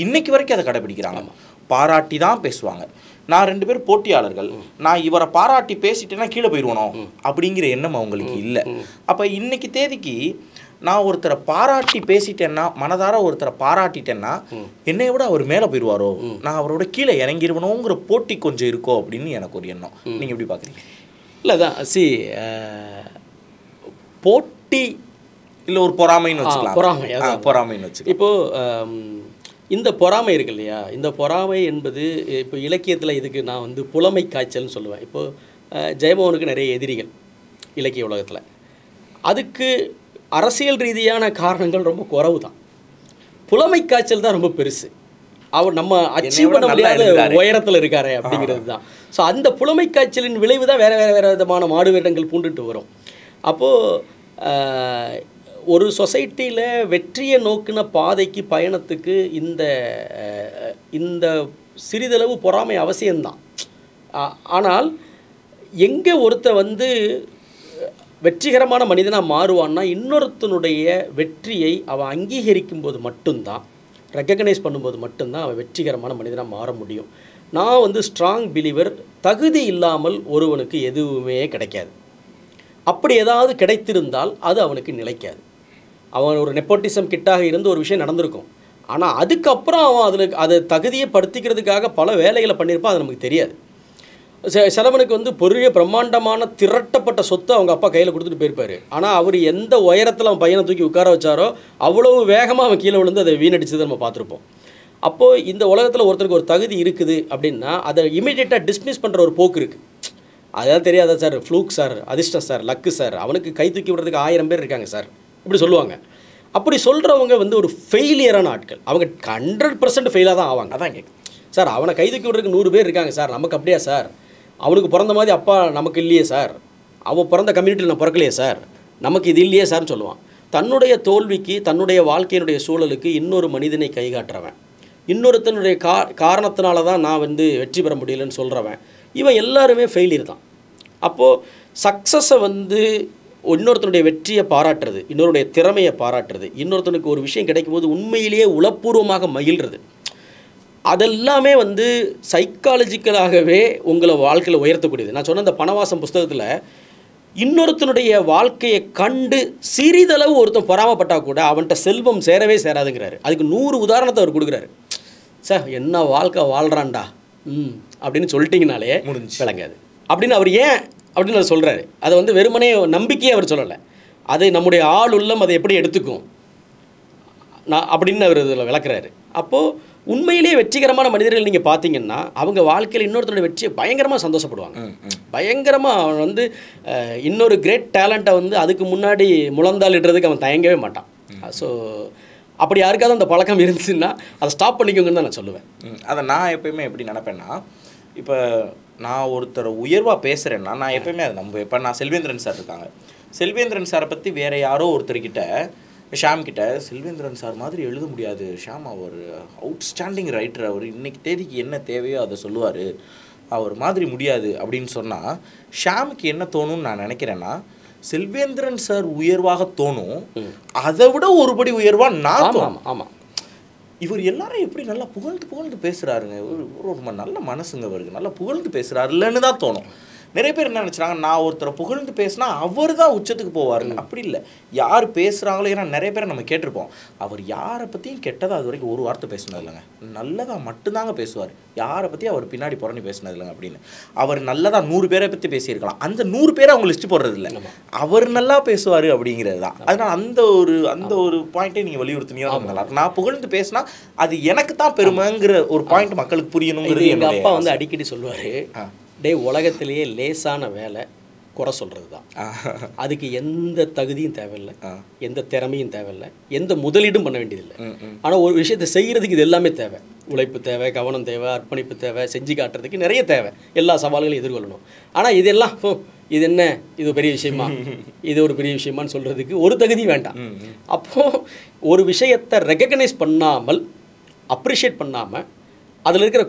இன்னைக்கு வரைக்கும் அதை கடைபிடிக்கிறாங்க. பாராட்டி தான் பேசுவாங்க. நான் 2 பேர் போட்டியாளர்கள், நான் இவரை பாராட்டி பேசிட்டேன்னா கீழே போயிடுவனோ அப்படிங்கிற எண்ணம் அவங்களுக்கு இல்லை. அப்போ இன்னைக்கு தேதிக்கு நான் ஒருத்தரை பாராட்டி பேசிட்டேன்னா, மனதார ஒருத்தரை பாராட்டிட்டேன்னா என்னை விட அவர் மேலே போயிடுவாரோ, நான் அவரோட கீழே இறங்கிடுவனோங்கிற போட்டி கொஞ்சம் இருக்கோ அப்படின்னு எனக்கு ஒரு எண்ணம். நீங்கள் எப்படி பார்க்குறீங்க? இல்லை தான் போட்டி இல்லை ஒரு பொறாமைன்னு வச்சுக்கலாம். பொறாமைன்னு வச்சு இப்போது இந்த பொறாமை இருக்கு இல்லையா, இந்த பொறாமை என்பது இப்போ இலக்கியத்தில் இதுக்கு நான் வந்து புலமை காய்ச்சல்னு சொல்லுவேன். இப்போது ஜெயமோகனுக்கு நிறைய எதிரிகள் இலக்கிய உலகத்தில். அதுக்கு அரசியல் ரீதியான காரணங்கள் ரொம்ப குறைவு தான். புலமை காய்ச்சல் தான் ரொம்ப பெருசு. அவர் நம்ம அச்சீவ் பண்ண முடியாத உயரத்தில் இருக்காரு அப்படிங்கிறது தான். ஸோ அந்த புலமை காய்ச்சலின் விளைவு தான் வேறு விதமான மாடு வேடங்கள் பூண்டுட்டு வரும். அப்போது ஒரு சொசைட்டியில் வெற்றியை நோக்கின பாதைக்கு பயணத்துக்கு இந்த சிறிதளவு பொறாமை அவசியம்தான். ஆனால் எங்கே ஒருத்தர் வந்து வெற்றிகரமான மனிதனாக மாறுவான்னா, இன்னொருத்தனுடைய வெற்றியை அவன் அங்கீகரிக்கும் போது மட்டும்தான், ரெக்கக்னைஸ் பண்ணும்போது மட்டும்தான் அவன் வெற்றிகரமான மனிதனாக மாற முடியும். நான் வந்து ஸ்ட்ராங் பிலீவர், தகுதி இல்லாமல் ஒருவனுக்கு எதுவுமே கிடைக்காது. அப்படி ஏதாவது கிடைத்திருந்தால் அது அவனுக்கு நிலைக்காது. அவன் ஒரு நெப்போட்டிசம் கிட்டாக இருந்து ஒரு விஷயம் நடந்திருக்கும், ஆனால் அதுக்கப்புறம் அவன் அதை தகுதியை படுத்திக்கிறதுக்காக பல வேலைகளை பண்ணியிருப்பான், அது நமக்கு தெரியாது. சிலவனுக்கு வந்து பெரிய பிரம்மாண்டமான திரட்டப்பட்ட சொத்தை அவங்க அப்பா கையில் கொடுத்துட்டு போயிருப்பார், ஆனால் அவர் எந்த உயரத்தில் அவன் பையனை தூக்கி உட்கார வச்சாரோ அவ்வளவு வேகமாக அவன் கீழே விழுந்து அதை வீணடிச்சதை நம்ம பார்த்துருப்போம். அப்போது இந்த உலகத்தில் ஒருத்தருக்கு ஒரு தகுதி இருக்குது அப்படின்னா அதை இமீடியட்டாக டிஸ்மிஸ் பண்ணுற ஒரு போக்கு இருக்குது. அதான் தெரியாதா சார், ஃப்ளூக் சார், அதிர்ஷ்டம் சார், லக்கு சார், அவனுக்கு கை தூக்கி விடுறதுக்கு 1000 பேர் இருக்காங்க சார், இப்படி சொல்லுவாங்க. அப்படி சொல்கிறவங்க வந்து ஒரு ஃபெயிலியரான ஆட்கள். அவங்க 100% ஃபெயிலாக தான் ஆவாங்க. அதான் கேட்கும் சார், அவனை கை தூக்கி விடுறதுக்கு 100 பேர் இருக்காங்க சார், நமக்கு அப்படியா சார், அவனுக்கு பிறந்த மாதிரி அப்பா நமக்கு இல்லையே சார், அவன் பிறந்த கம்யூனிட்டியில் நான் பிறக்கலையே சார், நமக்கு இது இல்லையே சார்னு சொல்லுவான். தன்னுடைய தோல்விக்கு, தன்னுடைய வாழ்க்கையினுடைய சூழலுக்கு இன்னொரு மனிதனை கை காட்டுறவன், இன்னொருத்தனுடைய காரணத்தினால தான் நான் வந்து வெற்றி பெற முடியலன்னு சொல்கிறவன், இவன் எல்லாருமே ஃபெயிலியர் தான். அப்போது சக்ஸஸை வந்து இன்னொருத்தனுடைய வெற்றியை பாராட்டுறது, இன்னொருடைய திறமையை பாராட்டுறது, இன்னொருத்தனுக்கு ஒரு விஷயம் கிடைக்கும்போது உண்மையிலேயே உளப்பூர்வமாக மகிழ்றது, அதெல்லாமே வந்து சைக்காலஜிக்கலாகவே உங்களை வாழ்க்கையில் உயர்த்தக்கூடியது. நான் சொன்ன இந்த பணவாசம் புஸ்தகத்தில் இன்னொருத்தனுடைய வாழ்க்கையை கண்டு சிறிதளவு ஒருத்தன் பொறாமப்பட்டால் கூட அவன்கிட்ட செல்வம் சேரவே சேராதுங்கிறாரு. அதுக்கு 100 உதாரணத்தை அவர் கொடுக்குறாரு. சார் என்ன வாழ்க்கை வாழ்கிறான்டா அப்படின்னு சொல்லிட்டிங்கனாலே விளங்காது அப்படின்னு அவர் ஏன் அப்படின்னு அவர் சொல்கிறாரு. அதை வந்து வெறுமனே நம்பிக்கையே அவர் சொல்லலை, அதை நம்முடைய ஆள் உள்ளம் அதை எப்படி எடுத்துக்கும் அப்படின்னு அவர் இதில் விளக்குறாரு. அப்போது உண்மையிலேயே வெற்றிகரமான மனிதர்கள் நீங்கள் பார்த்தீங்கன்னா அவங்க வாழ்க்கையில் இன்னொருத்தருடைய வெற்றியை பயங்கரமாக சந்தோஷப்படுவாங்க. பயங்கரமாக அவன் வந்து இன்னொரு கிரேட் டேலண்ட்டை வந்து அதுக்கு முன்னாடி முழந்தாளிடுறதுக்கு அவன் தயங்கவே மாட்டான். ஸோ அப்படி யாருக்காவது அந்த பழக்கம் இருந்துச்சுன்னா அதை ஸ்டாப் பண்ணிக்கோங்கன்னு தான் நான் சொல்லுவேன். அதை நான் எப்பயுமே எப்படி நினைப்பேன்னா, இப்போ நான் ஒருத்தர் உயர்வாக பேசுகிறேன்னா நான் எப்பயுமே அதை நம்புவேன். இப்போ நான் செல்வேந்திரன் சார் இருக்காங்க, செல்வேந்திரன் சாரை பற்றி வேறு யாரோ ஒருத்தர்கிட்ட, ஷாம் கிட்ட, செல்வேந்திரன் சார் மாதிரி எழுத முடியாது ஷாம், அவர் அவுட்ஸ்டாண்டிங் ரைட்டர், அவர் இன்றைக்கி தேதிக்கு என்ன தேவையோ அதை சொல்லுவார், அவர் மாதிரி முடியாது அப்படின்னு சொன்னால் ஷாமுக்கு என்ன தோணும்னு நான் நினைக்கிறேன்னா, செல்வேந்திரன் சார் உயர்வாக தோணும், அதை விட ஒருபடி உயர்வாக நான் தோணும். ஆமாம், இவர் எல்லாரும் எப்படி நல்லா புகழ்ந்து பேசுகிறாருங்க, ஒரு நல்ல மனசுங்க, அவருக்கு நல்லா புகழ்ந்து பேசுகிறாருல்லன்னு தான் தோணும். நிறைய பேர் என்ன நினச்சிறாங்க, நான் ஒருத்தரை புகழ்ந்து பேசினா அவர் தான் உச்சத்துக்கு போவாருங்க. அப்படி இல்லை, யார் பேசுகிறாங்களோ, ஏன்னா நிறைய பேரை நம்ம கேட்டிருப்போம், அவர் யாரை பற்றியும் கெட்டதாக அது வரைக்கும் ஒரு வார்த்தை பேசினது இல்லைங்க, நல்லதாக மட்டும்தாங்க பேசுவார், யாரை பற்றி அவர் பின்னாடி புறணி பேசினது இல்லைங்க அப்படின்னு. அவர் நல்லதாக 100 பேரை பற்றி பேசியிருக்கலாம், அந்த 100 பேரை அவங்க லிஸ்ட்டு போடுறது இல்லை, அவர் நல்லா பேசுவார் அப்படிங்கிறது தான். அதனால் அந்த ஒரு பாயிண்ட்டை நீங்கள் வலியுறுத்தினீங்கன்னா நல்லா இருக்கும். நான் புகழ்ந்து பேசினா அது எனக்கு தான் பெருமைங்கிற ஒரு பாயிண்ட் மக்களுக்கு புரியணுங்கிறது. எங்கள் அப்பா வந்து அடிக்கடி சொல்லுவார், உலகத்திலேயே லேசான வேலை குறை சொல்கிறது தான். அதுக்கு எந்த தகுதியும் தேவையில்லை, எந்த திறமையும் தேவையில்லை, எந்த முதலீடும் பண்ண வேண்டியதில்லை. ஆனால் ஒரு விஷயத்தை செய்கிறதுக்கு இது எல்லாமே தேவை. உழைப்பு தேவை, கவனம் தேவை, அர்ப்பணிப்பு தேவை, செஞ்சு காட்டுறதுக்கு நிறைய தேவை, எல்லா சவால்களையும் எதிர்கொள்ளணும். ஆனால் இதெல்லாம் இது என்ன, இது பெரிய விஷயமா, இது ஒரு பெரிய விஷயமான்னு சொல்கிறதுக்கு ஒரு தகுதி வேண்டாம். அப்போது ஒரு விஷயத்தை ரெகக்னைஸ் பண்ணாமல், அப்ரிஷியேட் பண்ணாமல், அதில் இருக்கிற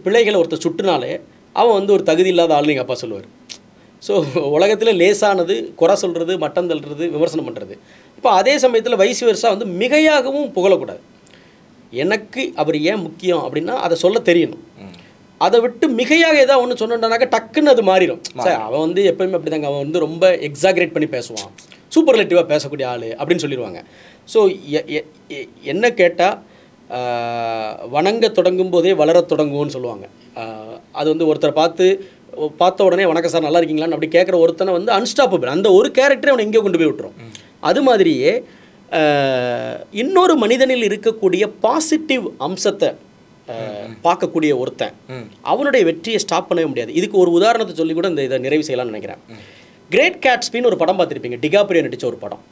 பிழைகளை ஒருத்தர் சுட்டுனாலே அவன் வந்து ஒரு தகுதி இல்லாத ஆள்னு எங்கள் அப்பா சொல்லுவார். ஸோ உலகத்தில் லேசானது குறை சொல்கிறது, மட்டம் தள்ளுறது, விமர்சனம் பண்ணுறது. இப்போ அதே சமயத்தில் வயசு வருஷா வந்து மிகையாகவும் புகழக்கூடாது. எனக்கு அவர் ஏன் முக்கியம் அப்படின்னா அதை சொல்ல தெரியணும். அதை விட்டு மிகையாக ஏதாவது ஒன்று சொன்னாக்க டக்குன்னு அது மாறிடும். சார் அவன் வந்து எப்போயுமே அப்படி தாங்க, அவன் வந்து ரொம்ப எக்ஸாகரேட் பண்ணி பேசுவான், சூப்பர்லேட்டிவாக பேசக்கூடிய ஆள் அப்படின்னு சொல்லிடுவாங்க. ஸோ என்ன கேட்டால் வணங்க தொடங்கும் போதே வளர தொடங்குவோன்னு சொல்லுவாங்க. அது வந்து ஒருத்தரை பார்த்த உடனே வணக்கம் சார் நல்லா இருக்கீங்களான்னு அப்படி கேட்குற ஒருத்தனை வந்து அன்ஸ்டாப்பபிள், அந்த ஒரு கேரக்டரை அவனை எங்கேயோ கொண்டு போய் விட்டுரும். அது மாதிரியே இன்னொரு மனிதனில் இருக்கக்கூடிய பாசிட்டிவ் அம்சத்தை பார்க்கக்கூடிய ஒருத்தன் அவனுடைய வெற்றியை ஸ்டாப் பண்ணவே முடியாது. இதுக்கு ஒரு உதாரணத்தை சொல்லி கூட இதை நிறைவு செய்யலாம்னு நினைக்கிறேன். கிரேட் கேட்ஸ்பின்னு ஒரு படம் பார்த்துருப்பீங்க, டிகாப்ரியோ நடித்த ஒரு படம்.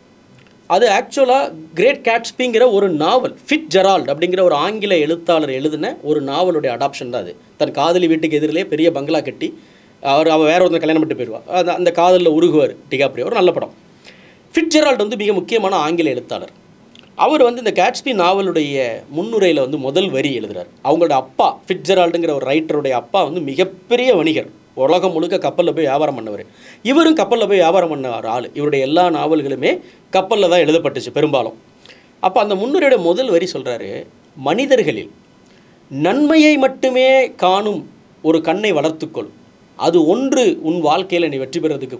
அது ஆக்சுவலாக கிரேட் கேட்ஸ்பிங்கிற ஒரு நாவல், ஃபிட் ஜெரால்ட் அப்படிங்கிற ஒரு ஆங்கில எழுத்தாளர் எழுதின ஒரு நாவலுடைய அடாப்ஷன் தான் அது. தன் காதலி வீட்டுக்கு எதிரிலே பெரிய பங்களா கட்டி அவள் வேற ஒருத்தர் கல்யாணம் பண்ணிட்டு போயிடுவாள், அந்த காதலில் உருகுவார் டிகாப்ரியோ. ஒரு நல்ல படம். ஃபிட் ஜெரால்ட் வந்து மிக முக்கியமான ஆங்கில எழுத்தாளர். அவர் வந்து இந்த கேட்ஸ்பி நாவலுடைய முன்னுரையில் வந்து முதல் வரி எழுதுகிறார். அவங்களோட அப்பா ஃபிட் ஜெரால்டுங்கிற ஒரு ரைட்டருடைய அப்பா வந்து மிகப்பெரிய வணிகர், உலகம் முழுக்க கப்பலில் போய் வியாபாரம் பண்ணவர். இவரும் கப்பலில் போய் வியாபாரம் பண்ண ஒரு ஆள். இவருடைய எல்லா நாவல்களுமே கப்பலில் தான் எழுதப்பட்டுச்சு பெரும்பாலும். அப்போ அந்த முன்னுரையோட முதல் வரி சொல்கிறாரு, மனிதர்களில் நன்மையை மட்டுமே காணும் ஒரு கண்ணை வளர்த்துக்கொள், அது ஒன்று உன் வாழ்க்கையில் நீ வெற்றி பெறதுக்கு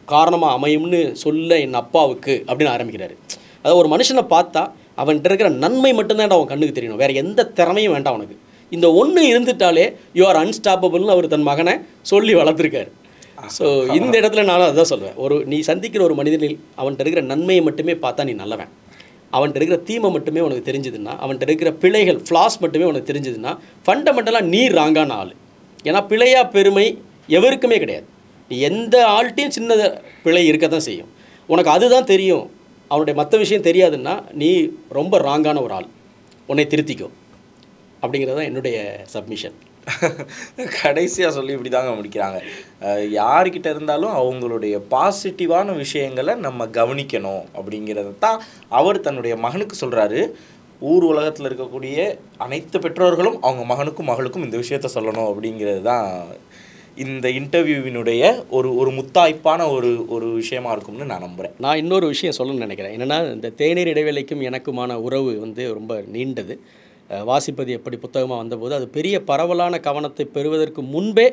காரணமாக அமையும்னு சொல்ல என் அப்பாவுக்கு அப்படின்னு ஆரம்பிக்கிறாரு. அதாவது ஒரு மனுஷனை பார்த்தா அவன்கிட்ட இருக்கிற நன்மை மட்டும்தான் அவன் கண்ணுக்கு தெரியணும், வேறு எந்த திறமையும் வேண்டாம் அவனுக்கு. இந்த ஒன்று இருந்துட்டாலே யூ ஆர் அன்ஸ்டாப்பபிள்னு அவர் தன் மகனை சொல்லி வளர்த்துருக்காரு. ஸோ இந்த இடத்துல நானும் அதுதான் சொல்வேன். நீ சந்திக்கிற ஒரு மனிதனில் அவன்கிட்ட இருக்கிற நன்மையை மட்டுமே பார்த்தா நீ நல்லவன், அவன்கிட்ட இருக்கிற தீமை மட்டுமே உனக்கு தெரிஞ்சதுன்னா, அவன்கிட்ட இருக்கிற பிழைகள் ஃப்ளாஸ் மட்டுமே உனக்கு தெரிஞ்சதுன்னா, ஃபண்டமெண்டலாக நீ ராங்கான ஆள். ஏன்னா பிழையா பெருமை எவருக்குமே கிடையாது. நீ எந்த ஆள்கிட்டையும் சின்ன பிழை இருக்க தான் செய்யும். உனக்கு அதுதான் தெரியும், அவனுடைய மற்ற விஷயம் தெரியாதுன்னா நீ ரொம்ப ராங்கான ஒரு ஆள், உன்னை திருத்திக்கோ. அப்படிங்கிறது தான் என்னுடைய சப்மிஷன். கடைசியாக சொல்லி இப்படி தாங்க முடிக்கிறாங்க. யார்கிட்ட இருந்தாலும் அவங்களுடைய பாசிட்டிவான விஷயங்களை நம்ம கவனிக்கணும் அப்படிங்கிறத தான் அவர் தன்னுடைய மகனுக்கு சொல்கிறாரு. ஊர் உலகத்தில் இருக்கக்கூடிய அனைத்து பெற்றோர்களும் அவங்க மகனுக்கும் மகளுக்கும் இந்த விஷயத்த சொல்லணும் அப்படிங்கிறது தான் இந்த இன்டர்வியூவினுடைய ஒரு முத்தாய்ப்பான ஒரு விஷயமா இருக்கும்னு நான் நம்புகிறேன். நான் இன்னொரு விஷயம் சொல்லணும்னு நினைக்கிறேன். என்னென்னா, இந்த தேநீர் இடைவேளைக்கும் எனக்குமான உறவு ரொம்ப நீண்டது. வாசிப்பது எப்படி புத்தகமாக வந்தபோது அது பெரிய பரவலான கவனத்தை பெறுவதற்கு முன்பே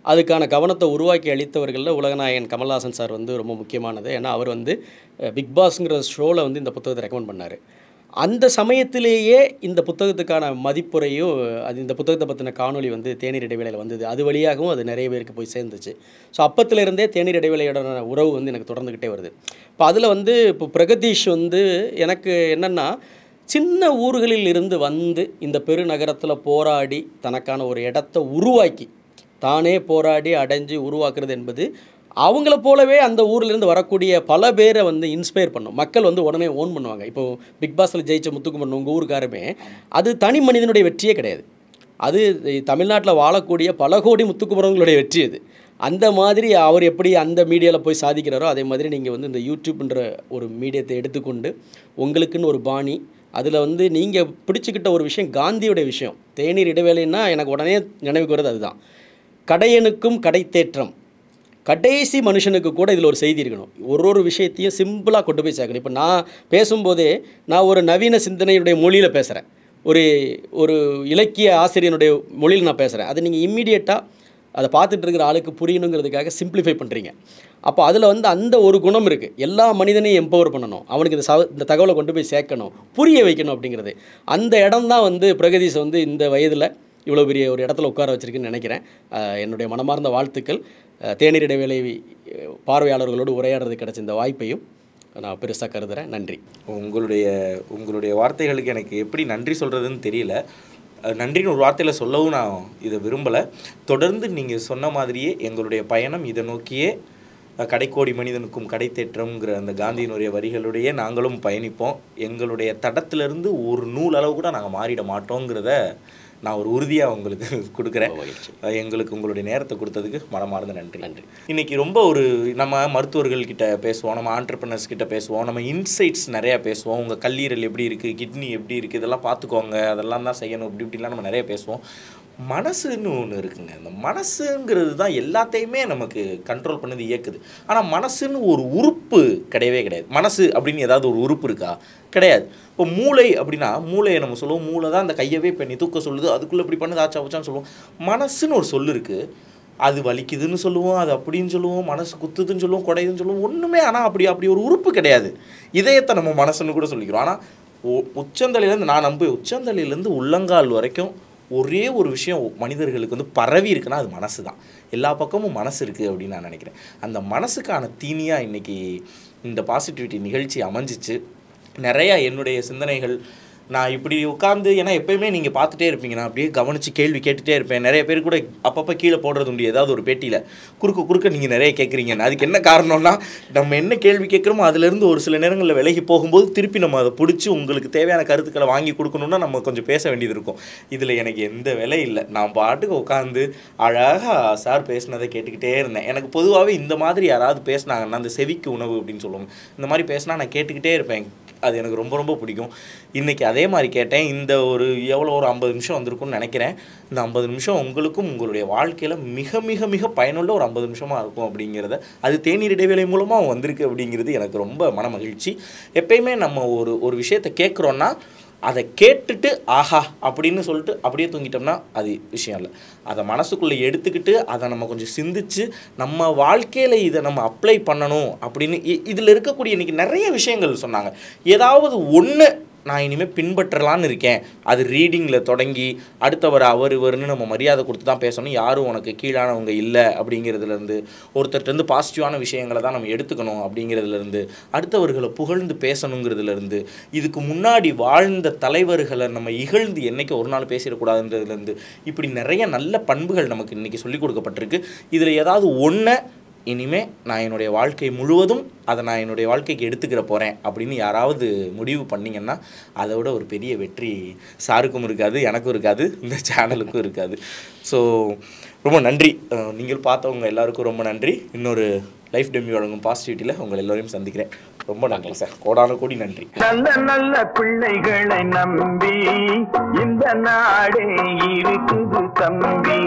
அதுக்கான கவனத்தை உருவாக்கி அளித்தவர்களில் உலகநாயகன் கமல்ஹாசன் சார் ரொம்ப முக்கியமானது. ஏன்னா அவர் பிக் பாஸ்ங்கிற ஷோவில் இந்த புத்தகத்தை ரெக்கமெண்ட் பண்ணார். அந்த சமயத்திலேயே இந்த புத்தகத்துக்கான மதிப்புரையும் இந்த புத்தகத்தை பற்றின காணொலி தேநீர் இடைவேளையில் வந்தது. அது வழியாகவும் அது நிறைய பேருக்கு போய் சேர்ந்துச்சு. ஸோ அப்பத்திலிருந்தே தேநீர் இடைவேளையோட உறவு எனக்கு தொடர்ந்துக்கிட்டே வருது. இப்போ அதில் இப்போ பிரகதீஷ் எனக்கு என்னென்னா, சின்ன ஊர்களில் இருந்து இந்த பெருநகரத்தில் போராடி தனக்கான ஒரு இடத்த உருவாக்கி தானே போராடி அடைஞ்சு உருவாக்குறது என்பது அவங்கள போலவே அந்த ஊர்லேருந்து வரக்கூடிய பல பேரை இன்ஸ்பயர் பண்ணும். மக்கள் உடனே ஓன் பண்ணுவாங்க. இப்போது பிக் பாஸில் ஜெயிச்ச முத்துக்குமரன் உங்கள் ஊருக்காருமே அது தனி மனிதனுடைய வெற்றியே கிடையாது, அது தமிழ்நாட்டில் வாழக்கூடிய பல கோடி முத்துக்குமரங்களுடைய வெற்றி. அது அந்த மாதிரி அவர் எப்படி அந்த மீடியாவில் போய் சாதிக்கிறாரோ அதே மாதிரி நீங்கள் இந்த யூடியூப்ன்ற ஒரு மீடியத்தை எடுத்துக்கொண்டு உங்களுக்குன்னு ஒரு பாணி, அதில் நீங்கள் பிடிச்சிக்கிட்ட ஒரு விஷயம் காந்தியோடைய விஷயம். தேநீர் இடைவேளைன்னா எனக்கு உடனே நினைவுக்கு வருது அதுதான். கடையனுக்கும் கடைத்தேற்றம், கடைசி மனுஷனுக்கு கூட இதில் ஒரு செய்தி இருக்கணும். ஒரு விஷயத்தையும் சிம்பிளாக கொண்டு போய் சேர்க்கணும். இப்போ நான் பேசும்போதே நான் ஒரு நவீன சிந்தனையுடைய மொழியில் பேசுகிறேன், ஒரு இலக்கிய ஆசிரியனுடைய மொழியில் நான் பேசுகிறேன். அது நீங்கள் இம்மீடியட்டாக அதை பார்த்துட்டு இருக்கிற ஆளுக்கு புரியணுங்கிறதுக்காக சிம்பிளிஃபை பண்ணுறீங்க. அப்போ அதில் அந்த ஒரு குணம் இருக்குது. எல்லா மனிதனையும் எம்பவர் பண்ணணும், அவனுக்கு இந்த தகவலை கொண்டு போய் சேர்க்கணும், புரிய வைக்கணும் அப்படிங்கிறது. அந்த இடம் தான் பிரகதீஷ் இந்த வயதில் இவ்வளோ பெரிய ஒரு இடத்துல உட்கார வச்சுருக்குன்னு நினைக்கிறேன். என்னுடைய மனமார்ந்த வாழ்த்துக்கள். தேநீர் இடைவேளை பார்வையாளர்களோடு உரையாடுறது கிடைச்ச இந்த வாய்ப்பையும் நான் பெருசாக கருதுகிறேன். நன்றி. உங்களுடைய வார்த்தைகளுக்கு எனக்கு எப்படி நன்றி சொல்கிறதுன்னு தெரியல. நன்றின்னு ஒரு வார்த்தையில் சொல்லவும் நான் இதை விரும்பலை. தொடர்ந்து நீங்கள் சொன்ன மாதிரியே எங்களுடைய பயணம் இதை நோக்கியே கடைக்கோடி மனிதனுக்கும் கடைத்தேற்றம்ங்கிற அந்த காந்தியினுடைய வரிகளுடைய நாங்களும் பயணிப்போம். எங்களுடைய தடத்திலிருந்து ஒரு நூல் அளவு கூட நாங்கள் மாறிட மாட்டோங்கிறத நான் ஒரு உறுதியாக உங்களுக்கு கொடுக்குறேன். எங்களுக்கு உங்களுடைய நேரத்தை கொடுத்ததுக்கு மனமார்ந்த நன்றி. இன்றைக்கி ரொம்ப நம்ம மருத்துவர்கள்கிட்ட பேசுவோம், நம்ம ஆண்டர்பிரினர்ஸ் கிட்ட பேசுவோம், நம்ம இன்சைட்ஸ் நிறையா பேசுவோம். உங்கள் கல்லீரல் எப்படி இருக்குது, கிட்னி எப்படி இருக்குது, இதெல்லாம் பார்த்துக்கோங்க, அதெல்லாம் தான் செய்யணும், இப்படிலாம் நம்ம நிறைய பேசுவோம். மனசுன்னு ஒன்று இருக்குங்க. அந்த மனசுங்கிறது தான் எல்லாத்தையுமே நமக்கு கண்ட்ரோல் பண்ணது, இயக்குது. ஆனால் மனசுன்னு ஒரு உறுப்பு கிடையவே கிடையாது. மனசு அப்படின்னு ஏதாவது ஒரு உறுப்பு இருக்கா? கிடையாது. இப்போ மூளை அப்படின்னா மூளையை நம்ம சொல்லுவோம், மூளை தான் அந்த கையவே இப்போ நீ தூக்க சொல்லுது, அதுக்குள்ளே இப்படி பண்ணுது ஆச்சா வச்சான்னு சொல்லுவோம். மனசுன்னு ஒரு சொல்லு இருக்குது, அது வலிக்குதுன்னு சொல்லுவோம், அது அப்படின்னு சொல்லுவோம், மனசு குத்துதுன்னு சொல்லுவோம், குடையுதுன்னு சொல்லுவோம். ஒன்றுமே ஆனால் அப்படி ஒரு உறுப்பு கிடையாது. இதயத்தை நம்ம மனசுன்னு கூட சொல்லிக்கிறோம். ஆனால் உச்சந்தலையிலேருந்து நான் உச்சந்தலையிலேருந்து உள்ளங்கால் வரைக்கும் ஒரே ஒரு விஷயம் மனிதர்களுக்கு பரவி இருக்குன்னா அது மனசு தான். எல்லா பக்கமும் மனசு இருக்குது அப்படின்னு நான் நினைக்கிறேன். அந்த மனசுக்கான தீனியாக இன்றைக்கி இந்த பாசிட்டிவிட்டி நிகழ்ச்சி அமைஞ்சிச்சு. நிறையா என்னுடைய சிந்தனைகள் நான் இப்படி உட்காந்து, ஏன்னா எப்போயுமே நீங்கள் பார்த்துட்டே இருப்பீங்க, நான் அப்படியே கவனித்து கேள்வி கேட்டுகிட்டே இருப்பேன். நிறைய பேர் கூட அப்பப்போ கீழே போடுறது உண்டு, ஏதாவது ஒரு பேட்டியில் குறுக்க நீங்கள் நிறைய கேட்குறீங்க. அதுக்கு என்ன காரணம்னா, நம்ம என்ன கேள்வி கேட்குறோமோ அதுலேருந்து ஒரு சில நேரங்களில் விலகி போகும்போது திருப்பி நம்ம அதை பிடிச்சி உங்களுக்கு தேவையான கருத்துக்களை வாங்கி கொடுக்கணுன்னா நம்ம கொஞ்சம் பேச வேண்டியது இருக்கும். இதில் எனக்கு எந்த வேலை இல்லை, நான் பாட்டுக்கு உட்காந்து அழகாக சார் பேசினதை கேட்டுக்கிட்டே இருந்தேன். எனக்கு பொதுவாகவே இந்த மாதிரி யாராவது பேசினாங்கன்னா, அந்த செவிக்கு உணவு அப்படின்னு சொல்லுவோம், இந்த மாதிரி பேசினா நான் கேட்டுக்கிட்டே இருப்பேன். அது எனக்கு ரொம்ப ரொம்ப பிடிக்கும். இன்றைக்கி அதே மாதிரி கேட்டேன். இந்த ஒரு 50 நிமிஷம் வந்திருக்கும்னு நினைக்கிறேன். இந்த 50 நிமிஷம் உங்களுக்கும் உங்களுடைய வாழ்க்கையில் மிக மிக மிக பயனுள்ள ஒரு 50 நிமிஷமாக இருக்கும் அப்படிங்கிறத, அது தேநீர் இடைவேளை மூலமாக வந்திருக்கு அப்படிங்கிறது எனக்கு ரொம்ப மன மகிழ்ச்சி. எப்பயுமே நம்ம ஒரு விஷயத்தை கேட்குறோன்னா அதை கேட்டுட்டு ஆஹா அப்படின்னு சொல்லிட்டு அப்படியே தூங்கிட்டோம்னா அது விஷயம் இல்லை. அதை மனசுக்குள்ளே எடுத்துக்கிட்டு அதை நம்ம கொஞ்சம் சிந்திச்சு நம்ம வாழ்க்கையில் இதை நம்ம அப்ளை பண்ணணும் அப்படின்னு இதில் இருக்கக்கூடிய இன்றைக்கி நிறைய விஷயங்கள் சொன்னாங்க. ஏதாவது ஒன்று நான் இனிமேல் பின்பற்றலான்னு இருக்கேன். அது ரீடிங்கில் தொடங்கி அடுத்தவர் அவர் இவர்னு நம்ம மரியாதை கொடுத்து தான் பேசணும், யாரும் உனக்கு கீழானவங்க இல்லை அப்படிங்கிறதுலேருந்து, ஒருத்தர்கிட்டருந்து பாசிட்டிவான விஷயங்களை தான் நம்ம எடுத்துக்கணும் அப்படிங்கிறதுலேருந்து, அடுத்தவர்களை புகழ்ந்து பேசணுங்கிறதுலேருந்து, இதுக்கு முன்னாடி வாழ்ந்த தலைவர்களை நம்ம இகழ்ந்து என்றைக்கு ஒரு நாள் பேசிடக்கூடாதுன்றதுலேருந்து, இப்படி நிறைய நல்ல பண்புகள் நமக்கு இன்றைக்கி சொல்லிக் கொடுக்கப்பட்டிருக்கு. இதில் ஏதாவது ஒன்றை இனிமேல் நான் என்னுடைய வாழ்க்கை முழுவதும் அதை நான் என்னுடைய வாழ்க்கைக்கு எடுத்துக்கிற போகிறேன் அப்படின்னு யாராவது முடிவு பண்ணிங்கன்னா அதை விட ஒரு பெரிய வெற்றி சாருக்கும் இருக்காது, எனக்கும் இருக்காது, இந்த சேனலுக்கும் இருக்காது. ஸோ ரொம்ப நன்றி. நீங்கள் பார்த்தவங்க எல்லாருக்கும் ரொம்ப நன்றி. இன்னொரு லைஃப் டெமி வழங்கும் பாசிட்டிவிட்டியில் உங்கள் எல்லோரையும் சந்திக்கிறேன். ரொம்ப நன்றி சார், கோடான கோடி நன்றி. நல்ல நல்ல பிள்ளைகளை நம்பி இந்த நாடே இருக்குது தம்பி.